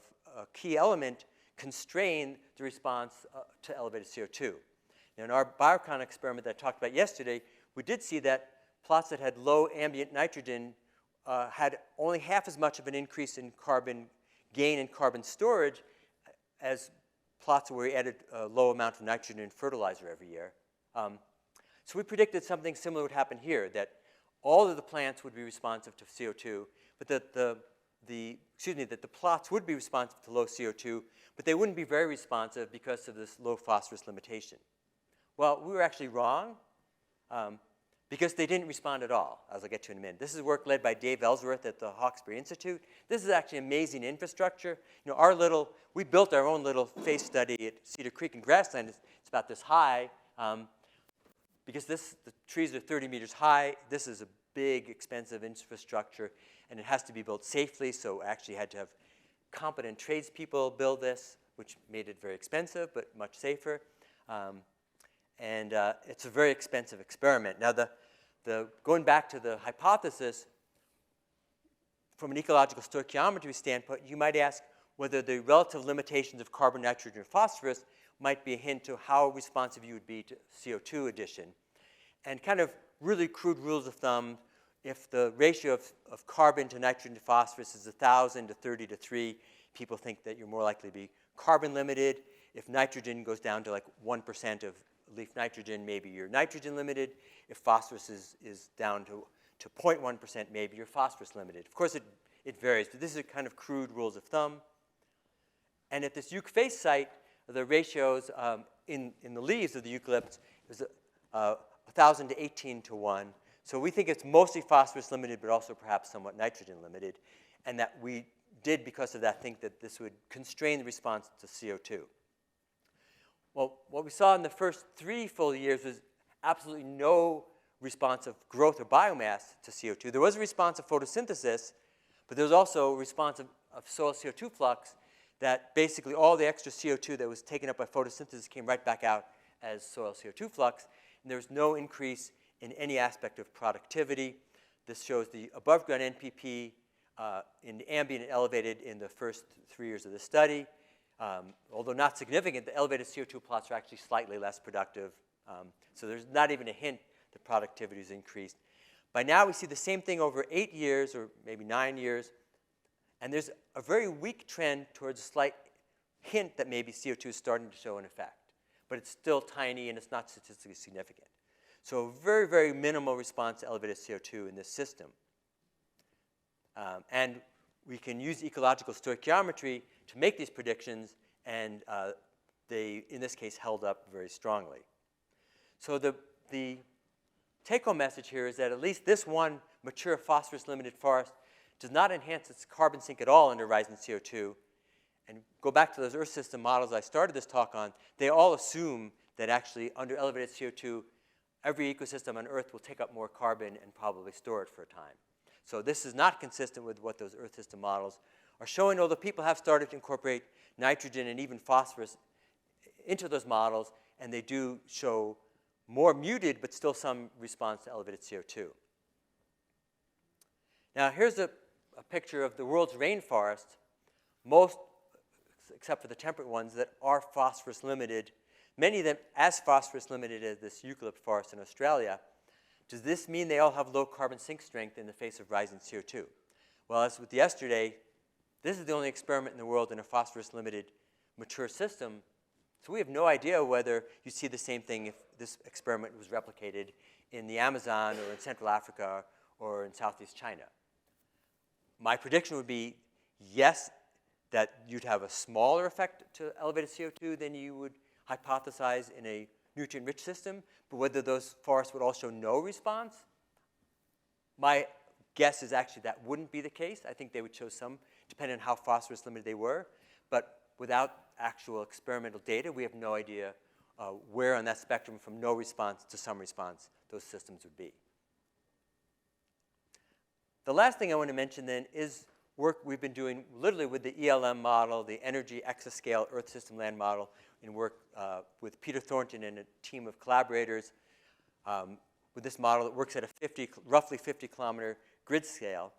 key element constrain the response to elevated CO2. Now, in our biocon experiment that I talked about yesterday, we did see that plots that had low ambient nitrogen had only half as much of an increase in carbon gain and carbon storage as plots where we added a low amount of nitrogen and fertilizer every year. So we predicted something similar would happen here, that all of the plants would be responsive to CO2, but that the plots would be responsive to low CO2, but they wouldn't be very responsive because of this low phosphorus limitation. Well, we were actually wrong because they didn't respond at all, as I'll get to in a minute. This is work led by Dave Ellsworth at the Hawkesbury Institute. This is actually amazing infrastructure. We built our own little FACE study at Cedar Creek and Grassland. It's about this high. Because the trees are 30 meters high, this is a big, expensive infrastructure, and it has to be built safely, so actually had to have competent tradespeople build this, which made it very expensive, but much safer. And it's a very expensive experiment. Now, going back to the hypothesis, from an ecological stoichiometry standpoint, you might ask whether the relative limitations of carbon, nitrogen, or phosphorus might be a hint to how responsive you would be to CO2 addition. And kind of really crude rules of thumb, if the ratio of carbon to nitrogen to phosphorus is 1,000 to 30 to 3, people think that you're more likely to be carbon limited. If nitrogen goes down to like 1% of leaf nitrogen, maybe you're nitrogen limited. If phosphorus is down to 0.1%, maybe you're phosphorus limited. Of course, it varies, but this is kind of crude rules of thumb. And at this UC FACE site, the ratios in the leaves of the eucalypts is 1,000 to 18 to 1. So we think it's mostly phosphorus limited, but also perhaps somewhat nitrogen limited, and that we did, because of that, think that this would constrain the response to CO2. Well, what we saw in the first 3 full years was absolutely no response of growth or biomass to CO2. There was a response of photosynthesis, but there was also a response of soil CO2 flux, that basically all the extra CO2 that was taken up by photosynthesis came right back out as soil CO2 flux, and there was no increase in any aspect of productivity. This shows the above ground NPP in the ambient and elevated in the first 3 years of the study. Although not significant, the elevated CO2 plots are actually slightly less productive. So there's not even a hint that productivity is increased. By now, we see the same thing over 8 years or maybe 9 years. And there's a very weak trend towards a slight hint that maybe CO2 is starting to show an effect. But it's still tiny, and it's not statistically significant. So a very, very minimal response to elevated CO2 in this system. And we can use ecological stoichiometry to make these predictions, and they, in this case, held up very strongly. So the take-home message here is that at least this one mature phosphorus-limited forest does not enhance its carbon sink at all under rising CO2. And go back to those Earth system models I started this talk on, they all assume that actually under elevated CO2, every ecosystem on Earth will take up more carbon and probably store it for a time. So this is not consistent with what those Earth system models are showing, although people have started to incorporate nitrogen and even phosphorus into those models, and they do show more muted, but still some response to elevated CO2. Now, here's a picture of the world's rainforest, most, except for the temperate ones, that are phosphorus limited, many of them as phosphorus limited as this eucalypt forest in Australia. Does this mean they all have low carbon sink strength in the face of rising CO2? Well, as with yesterday, this is the only experiment in the world in a phosphorus limited mature system. So we have no idea whether you see the same thing if this experiment was replicated in the Amazon or in Central Africa or in Southeast China. My prediction would be yes, that you'd have a smaller effect to elevated CO2 than you would hypothesize in a nutrient-rich system, but whether those forests would all show no response, my guess is actually that wouldn't be the case. I think they would show some, depending on how phosphorus limited they were, but without actual experimental data, we have no idea where on that spectrum from no response to some response those systems would be. The last thing I want to mention then is work we've been doing literally with the ELM model, the Energy Exascale Earth System Land Model, in work with Peter Thornton and a team of collaborators with this model that works at a roughly 50-kilometer grid scale.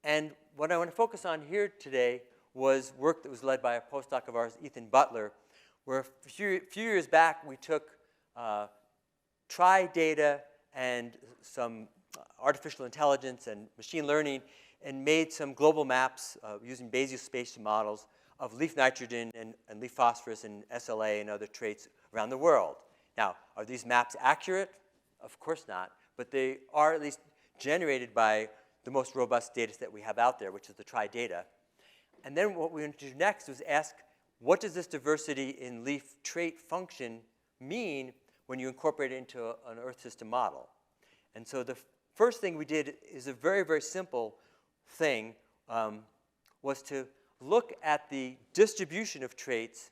And what I want to focus on here today was work that was led by a postdoc of ours, Ethan Butler, where a few years back we took tri-data and some artificial intelligence and machine learning and made some global maps using Bayesian spatial models of leaf nitrogen and leaf phosphorus and SLA and other traits around the world. Now, are these maps accurate? Of course not, but they are at least generated by the most robust data set we have out there, which is the tri-data. And then what we want to do next was ask, what does this diversity in leaf trait function mean when you incorporate it into an Earth system model? And so the first thing we did is a very, very simple thing, was to look at the distribution of traits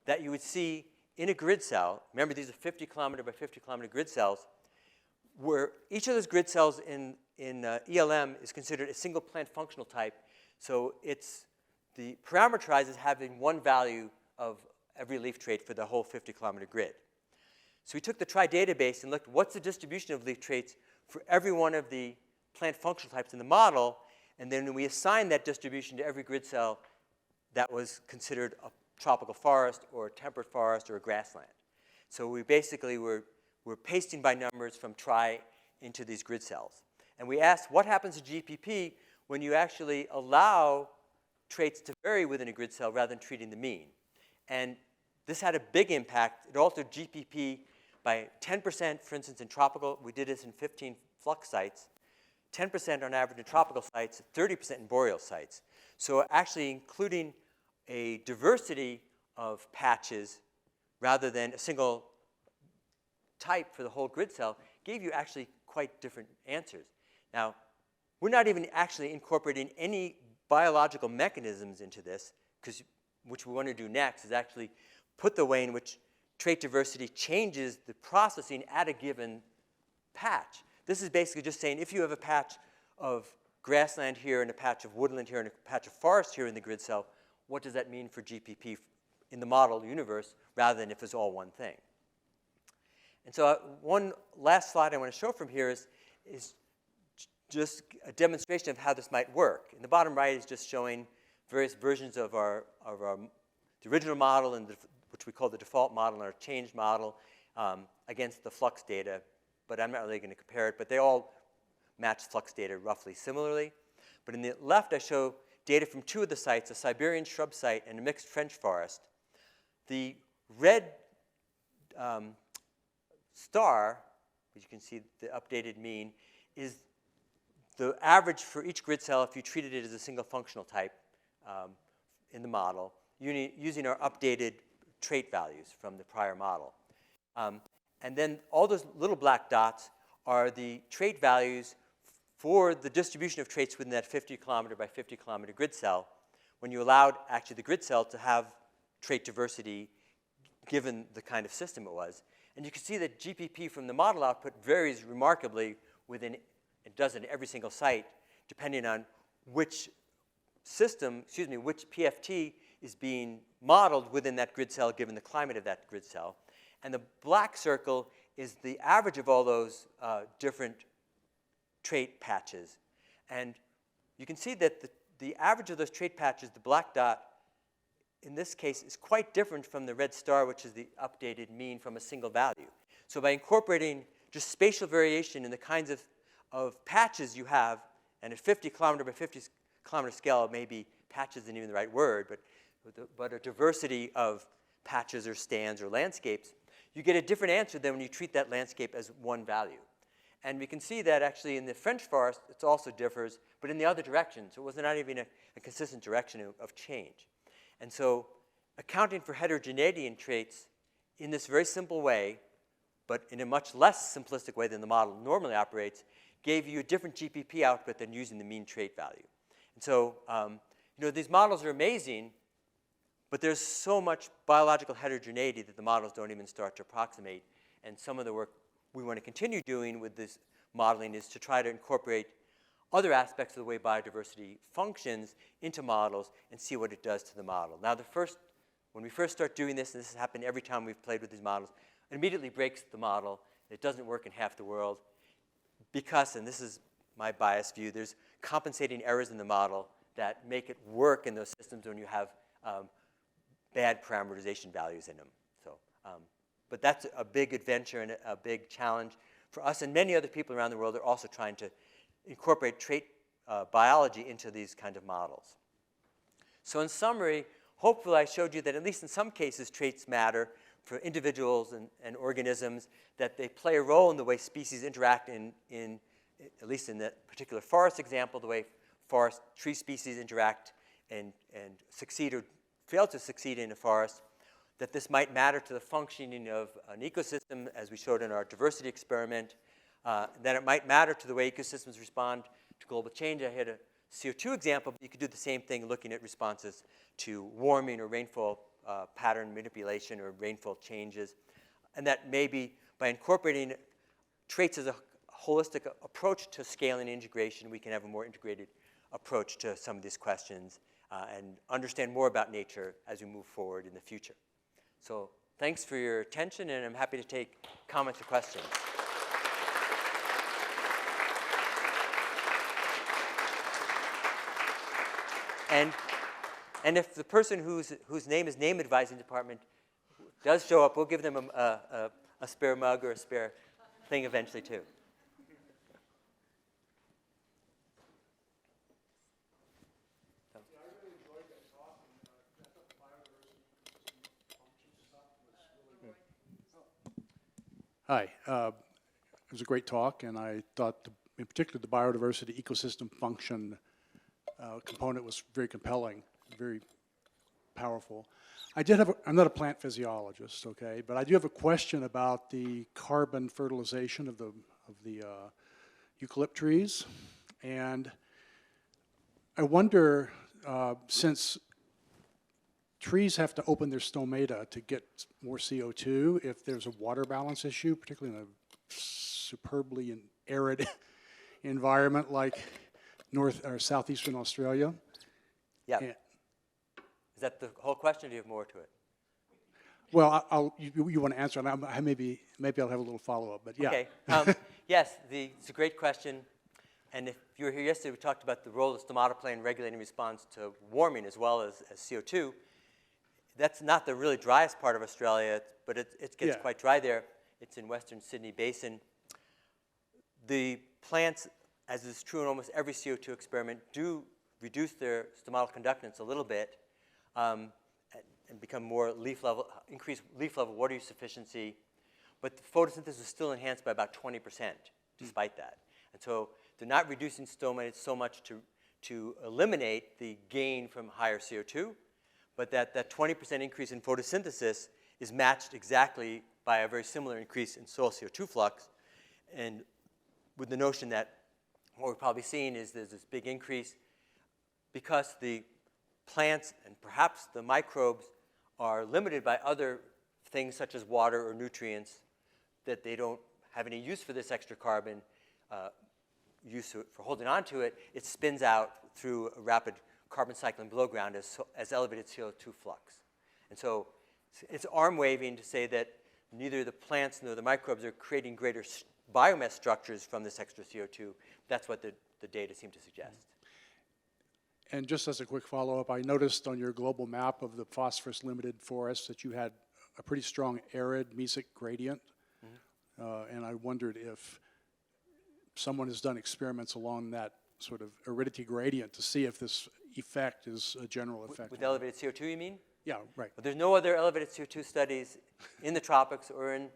that you would see in a grid cell. Remember, these are 50-kilometer by 50-kilometer grid cells, where each of those grid cells in ELM is considered a single plant functional type. So it's the parameterized as having one value of every leaf trait for the whole 50-kilometer grid. So we took the tri-database and looked what's the distribution of leaf traits for every one of the plant functional types in the model, and then we assigned that distribution to every grid cell that was considered a tropical forest or a temperate forest or a grassland. So we basically were pasting by numbers from tri into these grid cells. And we asked what happens to GPP when you actually allow traits to vary within a grid cell rather than treating the mean. And this had a big impact. It altered GPP by 10%, for instance, in tropical. We did this in 15 flux sites, 10% on average in tropical sites, 30% in boreal sites. So actually including a diversity of patches rather than a single type for the whole grid cell gave you actually quite different answers. Now, we're not even actually incorporating any biological mechanisms into this, because which we want to do next is actually put the way in which trait diversity changes the processing at a given patch. This is basically just saying if you have a patch of grassland here and a patch of woodland here and a patch of forest here in the grid cell, what does that mean for GPP in the model universe rather than if it's all one thing? And so one last slide I want to show from here is just a demonstration of how this might work. In the bottom right is just showing various versions of the original model, and which we call the default model, and our changed model against the flux data. But I'm not really going to compare it, but they all match flux data roughly similarly. But in the left, I show data from two of the sites, a Siberian shrub site and a mixed French forest. The red star, as you can see the updated mean, is the average for each grid cell if you treated it as a single functional type in the model, using our updated trait values from the prior model. And then all those little black dots are the trait values for the distribution of traits within that 50 kilometer by 50 kilometer grid cell when you allowed actually the grid cell to have trait diversity given the kind of system it was. And you can see that GPP from the model output varies remarkably within, it does in every single site, depending on which system, which PFT is being modeled within that grid cell given the climate of that grid cell. And the black circle is the average of all those different trait patches. And you can see that the average of those trait patches, the black dot, in this case, is quite different from the red star, which is the updated mean from a single value. So by incorporating just spatial variation in the kinds of patches you have, and at 50 kilometer by 50 kilometer scale, maybe patches isn't even the right word, but a diversity of patches or stands or landscapes, you get a different answer than when you treat that landscape as one value. And we can see that actually in the French forest, it also differs, but in the other direction. So it was not even a consistent direction of change. And so accounting for heterogeneity in traits in this very simple way, but in a much less simplistic way than the model normally operates, gave you a different GPP output than using the mean trait value. And so these models are amazing, but there's so much biological heterogeneity that the models don't even start to approximate. And some of the work we want to continue doing with this modeling is to try to incorporate other aspects of the way biodiversity functions into models and see what it does to the model. Now, when we first start doing this, and this has happened every time we've played with these models, it immediately breaks the model. It doesn't work in half the world because, and this is my biased view, there's compensating errors in the model that make it work in those systems when you have bad parameterization values in them. So, but that's a big adventure and a big challenge for us, and many other people around the world are also trying to incorporate trait biology into these kind of models. So in summary, hopefully I showed you that at least in some cases traits matter for individuals and organisms, that they play a role in the way species interact in at least in that particular forest example, the way forest tree species interact and succeed or fail to succeed in a forest, that this might matter to the functioning of an ecosystem, as we showed in our diversity experiment, that it might matter to the way ecosystems respond to global change. I had a CO2 example, but you could do the same thing looking at responses to warming or rainfall pattern manipulation or rainfall changes. And that maybe by incorporating traits as a holistic approach to scaling and integration, we can have a more integrated approach to some of these questions and understand more about nature as we move forward in the future. So thanks for your attention, and I'm happy to take comments or questions. And if the person whose name is Name Advising Department does show up, we'll give them a spare mug or a spare thing eventually, too. Hi. It was a great talk, and I thought, in particular, the biodiversity ecosystem function component was very compelling, very powerful. I'm not a plant physiologist, okay, but I do have a question about the carbon fertilization of the eucalypt trees. And I wonder, since trees have to open their stomata to get more CO2, if there's a water balance issue, particularly in a superbly arid environment like North or Southeastern Australia. Yeah. And, Is that the whole question, or do you have more to it? well, you want to answer, and maybe I'll have a little follow-up, but yeah. Okay. Yes, it's a great question. And if you were here yesterday, we talked about the role of stomatoplane in regulating response to warming as well as CO2. That's not the really driest part of Australia, but it gets quite dry there. It's in western Sydney Basin. The plants, as is true in almost every CO2 experiment, do reduce their stomatal conductance a little bit and become more leaf level, increase leaf level water use efficiency. But the photosynthesis is still enhanced by about 20% despite that. And so they're not reducing stomata so much to eliminate the gain from higher CO2, but that 20% increase in photosynthesis is matched exactly by a very similar increase in soil CO2 flux. And with the notion that what we're probably seeing is there's this big increase because the plants and perhaps the microbes are limited by other things such as water or nutrients, that they don't have any use for this extra carbon, use for holding on to it. It spins out through a rapid carbon cycling below ground as elevated CO2 flux. And so it's arm waving to say that neither the plants nor the microbes are creating greater biomass structures from this extra CO2. That's what the data seem to suggest. And just as a quick follow-up, I noticed on your global map of the phosphorus-limited forests that you had a pretty strong arid mesic gradient. And I wondered if someone has done experiments along that sort of aridity gradient to see if this effect is a general effect. With elevated CO2, you mean? Yeah, right. But there's no other elevated CO2 studies in the tropics or in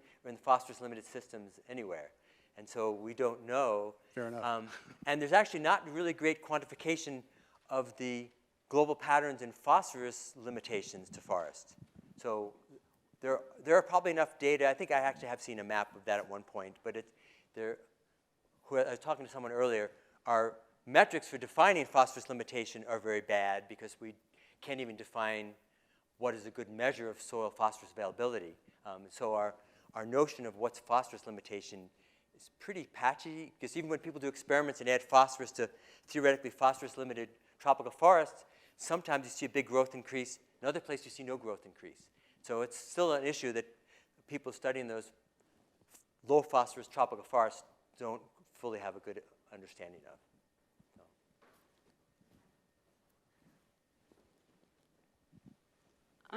phosphorus-limited systems anywhere. And so we don't know. Fair enough. And there's actually not really great quantification of the global patterns in phosphorus limitations to forests. So there are probably enough data. I think I actually have seen a map of that at one point. But I was talking to someone earlier. Our metrics for defining phosphorus limitation are very bad because we can't even define what is a good measure of soil phosphorus availability. So our notion of what's phosphorus limitation is pretty patchy, because even when people do experiments and add phosphorus to theoretically phosphorus-limited tropical forests, sometimes you see a big growth increase. In other places, you see no growth increase. So it's still an issue that people studying those low phosphorus tropical forests don't fully have a good understanding of.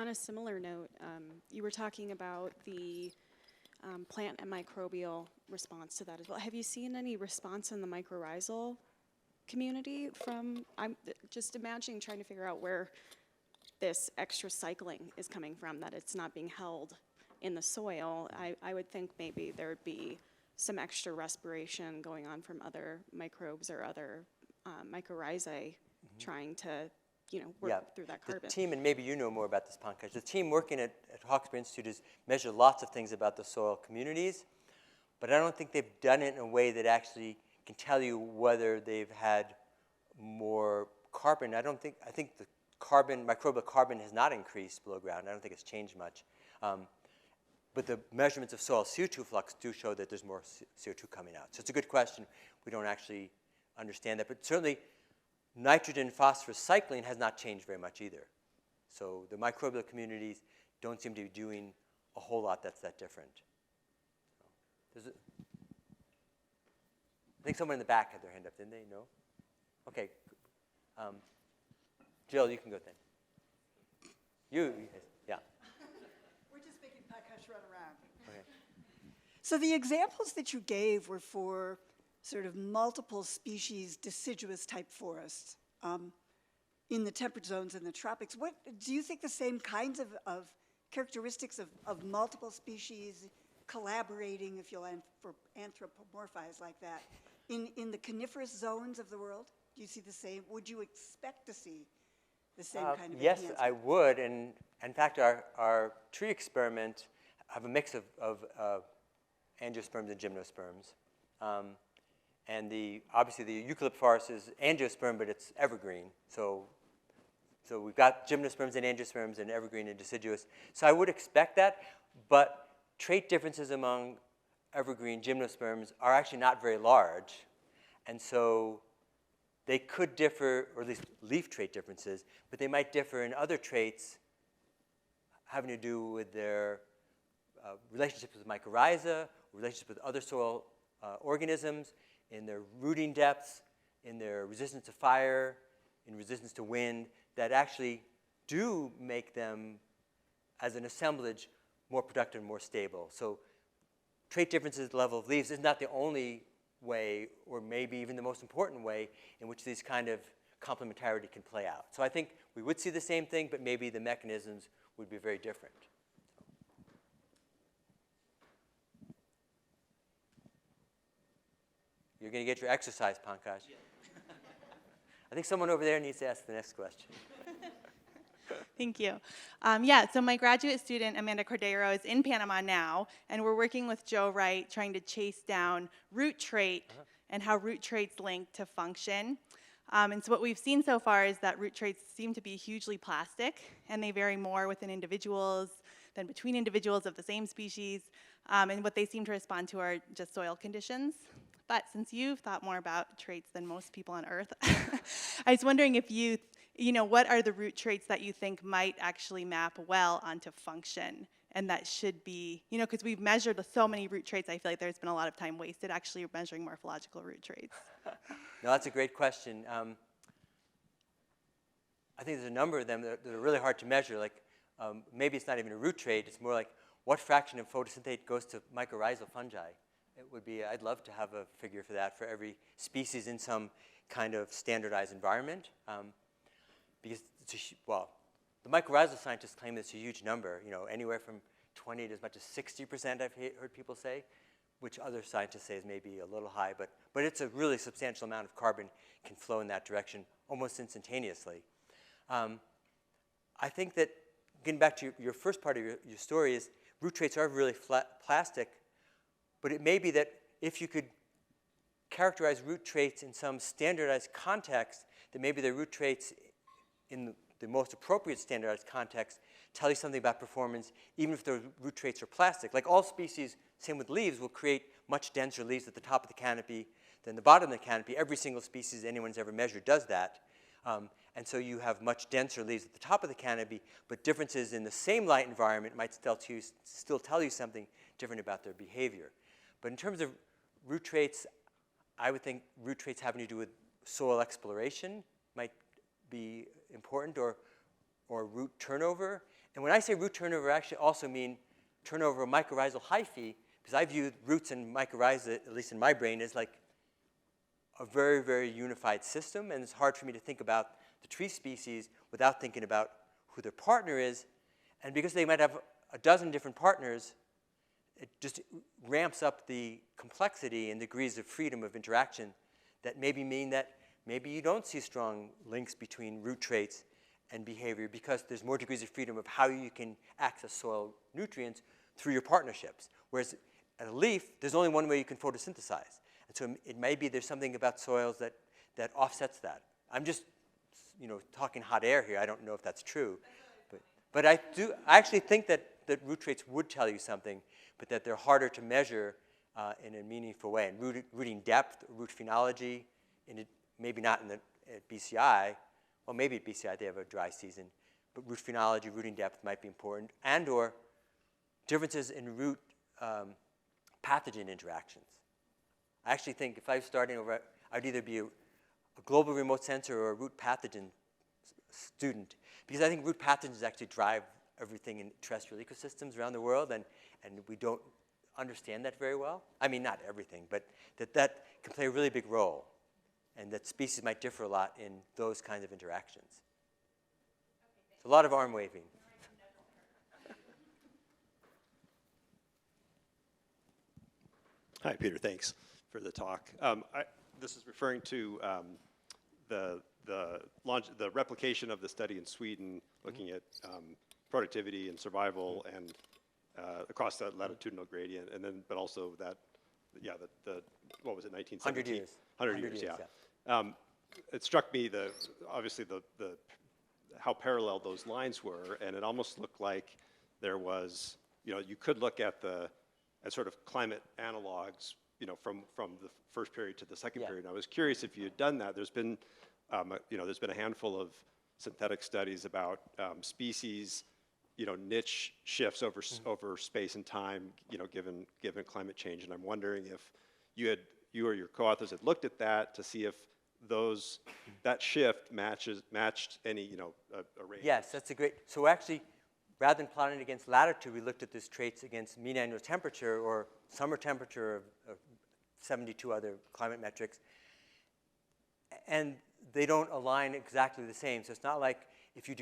On a similar note, you were talking about the plant and microbial response to that as well. Have you seen any response in the mycorrhizal community from, I'm just imagining trying to figure out where this extra cycling is coming from, that it's not being held in the soil. I would think maybe there would be some extra respiration going on from other microbes or other mycorrhizae trying to work through that carbon. The team, and maybe you know more about this, Pankaj, the team working at Hawkesbury Institute has measured lots of things about the soil communities, but I don't think they've done it in a way that actually can tell you whether they've had more carbon. I think the microbial carbon has not increased below ground. I don't think it's changed much. But the measurements of soil CO2 flux do show that there's more CO2 coming out. So it's a good question. We don't actually understand that, but certainly nitrogen phosphorus cycling has not changed very much either. So the microbial communities don't seem to be doing a whole lot that's that different. I think someone in the back had their hand up, didn't they? No? Okay. Jill, you can go then. Yeah. We're just making Pankaj run around. Okay. So the examples that you gave were for sort of multiple species deciduous type forests in the temperate zones and the tropics. What do you think the same kinds of characteristics of multiple species collaborating, if you'll anthropomorphize like that, in the coniferous zones of the world? Do you see the same, would you expect to see the same kind of Yes, enhancement? I would, and in fact, our tree experiment have a mix of angiosperms and gymnosperms. And obviously the eucalypt forest is angiosperm, but it's evergreen. So we've got gymnosperms and angiosperms and evergreen and deciduous. So I would expect that, but trait differences among evergreen gymnosperms are actually not very large. And so they could differ, or at least leaf trait differences, but they might differ in other traits having to do with their relationships with mycorrhiza, relationships with other soil organisms, in their rooting depths, in their resistance to fire, in resistance to wind, that actually do make them, as an assemblage, more productive and more stable. So trait differences at the level of leaves is not the only way, or maybe even the most important way, in which these kind of complementarity can play out. So I think we would see the same thing, but maybe the mechanisms would be very different. You're going to get your exercise, Pankaj. Yeah. I think someone over there needs to ask the next question. Thank you. Yeah, so my graduate student, Amanda Cordero, is in Panama now, and we're working with Joe Wright trying to chase down root trait and how root traits link to function. And so what we've seen so far is that root traits seem to be hugely plastic, and they vary more within individuals than between individuals of the same species. And what they seem to respond to are just soil conditions. But since you've thought more about traits than most people on Earth, I was wondering if what are the root traits that you think might actually map well onto function? And that should be, because we've measured so many root traits, I feel like there's been a lot of time wasted actually measuring morphological root traits. No, that's a great question. I think there's a number of them that are really hard to measure. Like maybe it's not even a root trait. It's more like what fraction of photosynthate goes to mycorrhizal fungi. It would be, I'd love to have a figure for that for every species in some kind of standardized environment. Because, the mycorrhizal scientists claim it's a huge number, anywhere from 20 to as much as 60% I've heard people say, which other scientists say is maybe a little high, but it's a really substantial amount of carbon can flow in that direction almost instantaneously. I think that, getting back to your first part of your story, is root traits are really plastic, but it may be that if you could characterize root traits in some standardized context, that maybe the root traits in the most appropriate standardized context tell you something about performance, even if the root traits are plastic. Like all species, same with leaves, will create much denser leaves at the top of the canopy than the bottom of the canopy. Every single species anyone's ever measured does that. And so you have much denser leaves at the top of the canopy, but differences in the same light environment might still tell you something different about their behavior. But in terms of root traits, I would think root traits having to do with soil exploration might be important, or root turnover. And when I say root turnover, I actually also mean turnover of mycorrhizal hyphae, because I view roots and mycorrhiza, at least in my brain, as like a very, very unified system, and it's hard for me to think about the tree species without thinking about who their partner is. And because they might have a dozen different partners, it just ramps up the complexity and degrees of freedom of interaction that maybe mean that maybe you don't see strong links between root traits and behavior, because there's more degrees of freedom of how you can access soil nutrients through your partnerships. Whereas at a leaf, there's only one way you can photosynthesize. And so it may be there's something about soils that offsets that. I'm just talking hot air here. I don't know if that's true. But I actually think that root traits would tell you something, but that they're harder to measure in a meaningful way. And rooting depth, root phenology, maybe not at BCI. Well, maybe at BCI they have a dry season. But root phenology, rooting depth might be important, and or differences in root pathogen interactions. I actually think if I was starting over, I'd either be a global remote sensor or a root pathogen student, because I think root pathogens actually drive everything in terrestrial ecosystems around the world, and we don't understand that very well. I mean, not everything, but that can play a really big role, and that species might differ a lot in those kinds of interactions. It's a lot of arm waving. Hi, Peter. Thanks for the talk. This is referring to the replication of the study in Sweden, looking at productivity and survival and across that latitudinal gradient, and then but also that, yeah, the what was it, 1917? 100 years. 100 years, yeah. It struck me obviously the how parallel those lines were, and it almost looked like there was, you could look at sort of climate analogs, from the first period to the second period. And I was curious if you had done that. There's been, there's been a handful of synthetic studies about species, niche shifts over space and time, given climate change. And I'm wondering if you or your co-authors had looked at that to see if that shift matched any, a range. Yes, that's a great, so actually, rather than plotting it against latitude, we looked at these traits against mean annual temperature or summer temperature of 72 other climate metrics. And they don't align exactly the same. So it's not like if you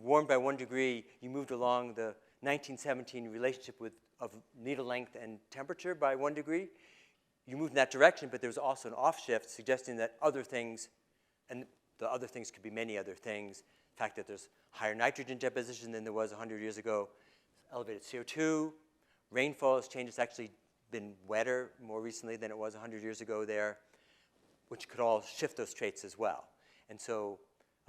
warmed by 1 degree, you moved along the 1917 relationship of needle length and temperature by 1 degree. You moved in that direction, but there's also an off shift suggesting that other things, and the other things could be many other things. The fact that there's higher nitrogen deposition than there was 100 years ago, elevated CO2, rainfall has changed. It's actually been wetter more recently than it was 100 years ago there, which could all shift those traits as well. And so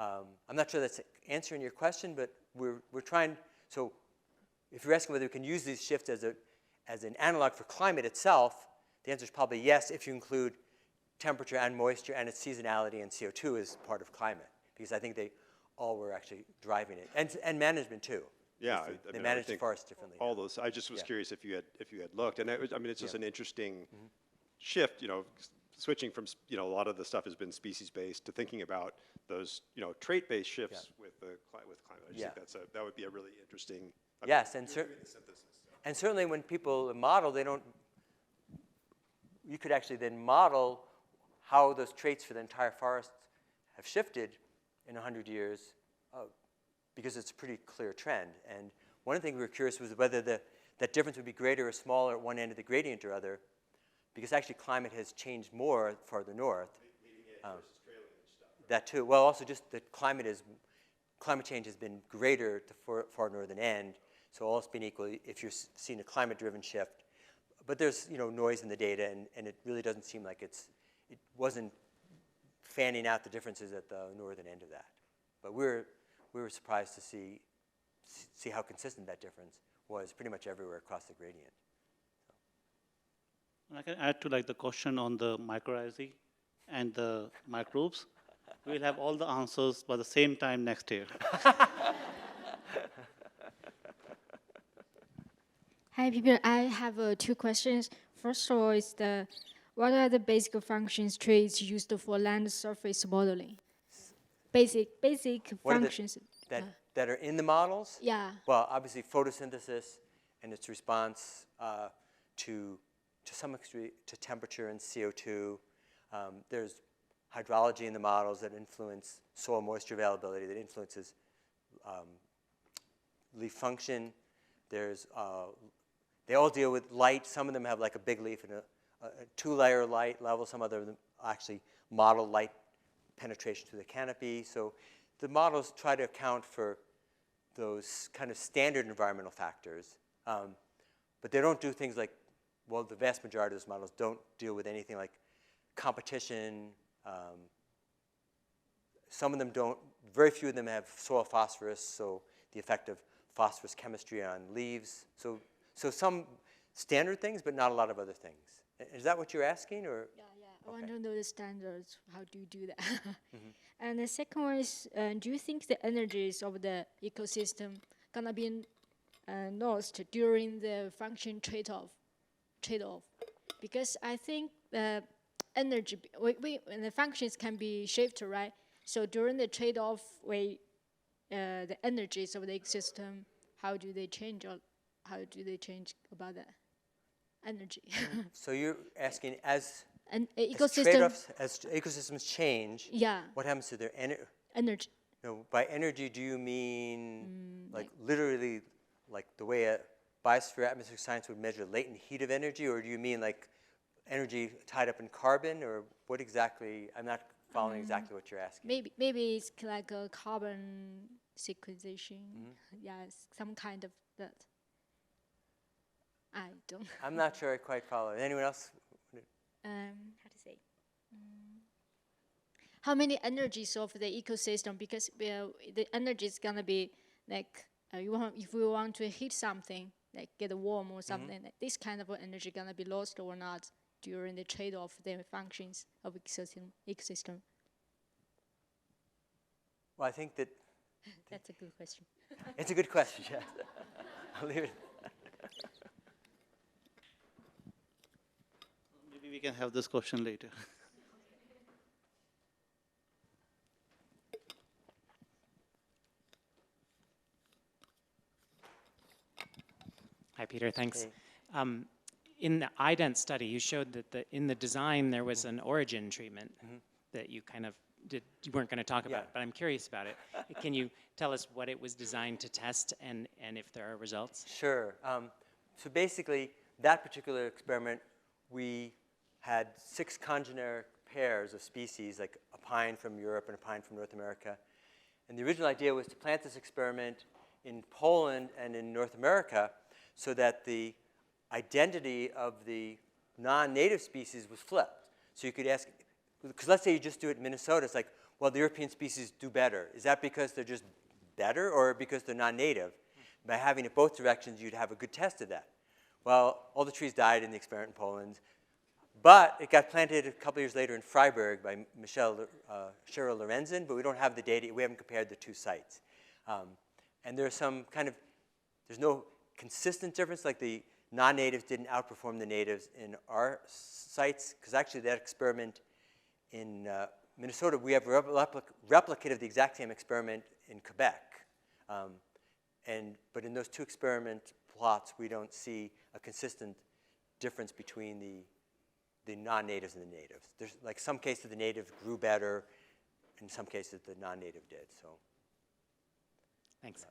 I'm not sure that's answering your question, but we're trying. So if you're asking whether we can use these shifts as an analog for climate itself, the answer is probably yes if you include temperature and moisture and its seasonality and CO2 as part of climate, because I think they all were actually driving it, and management too. Yeah, they manage the forest differently. All those. I just was curious if you had looked, and it's just an interesting shift. Switching from a lot of the stuff has been species-based to thinking about those trait-based shifts with climate. I just think that would be a really interesting. Yes, and certainly when people model, you could actually then model how those traits for the entire forest have shifted in 100 years, because it's a pretty clear trend. And one of the things we were curious was whether that difference would be greater or smaller at one end of the gradient or other, because actually climate has changed more farther north. Leading edge versus trailing edge stuff. That too. Well, also just that climate change has been greater at the far northern end. So all else being equal, if you're seeing a climate-driven shift, but there's noise in the data, and it really doesn't seem like it wasn't fanning out the differences at the northern end of that. But we were surprised to see how consistent that difference was pretty much everywhere across the gradient. And I can add to the question on the mycorrhizae and the microbes. We'll have all the answers by the same time next year. Hi, people. I have 2 questions. First of all, is what are the basic functions traits used for land surface modeling? Basic What functions. that are in the models? Yeah. Well, obviously photosynthesis and its response to some extent to temperature and CO2. There's hydrology in the models that influence soil moisture availability, that influences leaf function. There's they all deal with light. Some of them have like a big leaf and a 2-layer light level. Some of them actually model light penetration through the canopy. So the models try to account for those kind of standard environmental factors. But they don't do things like, well, the vast majority of those models don't deal with anything like competition. Some of them don't, very few of them have soil phosphorus, so the effect of phosphorus chemistry on leaves. So some standard things, but not a lot of other things. Is that what you're asking, or? Yeah. I want to know the standards. How do you do that? And the second one is, do you think the energies of the ecosystem gonna be lost during the function trade-off? Because I think energy, the functions can be shifted, right? So during the trade-off, the energies of the ecosystem, how do they change? Or how do they change about that energy? So you're asking as ecosystems change, what happens to their energy? No, by energy, do you mean like literally like the way a biosphere atmospheric science would measure latent heat of energy, or do you mean like energy tied up in carbon, or what exactly? I'm not following exactly what you're asking. Maybe it's like a carbon sequestration. Yes, some kind of that. I don't. I'm not sure I quite follow. Anyone else? How to say? How many energies of the ecosystem? Because the energy is gonna be like if we want to heat something, like get warm or something, like this kind of energy gonna be lost or not during the trade-off the functions of ecosystem. Well, I think that That's a good question. it's a good question. Yes. I'll leave it. Maybe we can have this question later. Hi, Peter. Thanks. Hey. In the Ident study, you showed that in the design there was an origin treatment that you kind of you weren't going to talk about, but I'm curious about it. Can you tell us what it was designed to test and if there are results? Sure. So basically, that particular experiment, we had 6 congeneric pairs of species, like a pine from Europe and a pine from North America. And the original idea was to plant this experiment in Poland and in North America so that the identity of the non-native species was flipped. So you could ask, because let's say you just do it in Minnesota, it's like, well, the European species do better. Is that because they're just better or because they're non-native? By having it both directions, you'd have a good test of that. Well, all the trees died in the experiment in Poland, but it got planted a couple years later in Freiburg by Cheryl Lorenzen, but we don't have the data. We haven't compared the 2 sites. And there's some kind of, there's no consistent difference, like the non-natives didn't outperform the natives in our sites, because actually that experiment in Minnesota, we have a replicate of the exact same experiment in Quebec. But in those 2 experiment plots, we don't see a consistent difference between the non-natives and the natives. There's like some cases the natives grew better, in some cases the non-native did. So. Thanks.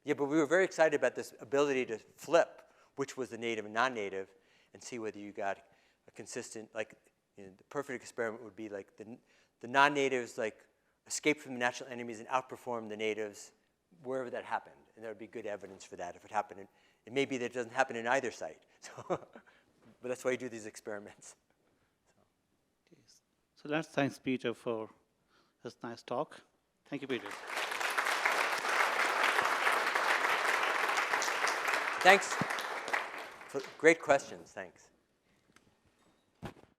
Yeah, but we were very excited about this ability to flip which was the native and non-native, and see whether you got a consistent, like, you know, the perfect experiment would be like the non-natives like escaped from the natural enemies and outperformed the natives wherever that happened, and there would be good evidence for that if it happened. It may be that it doesn't happen in either site, so but that's why you do these experiments. So let's thank Peter for his nice talk. Thank you, Peter. Thanks. For great questions. Thanks.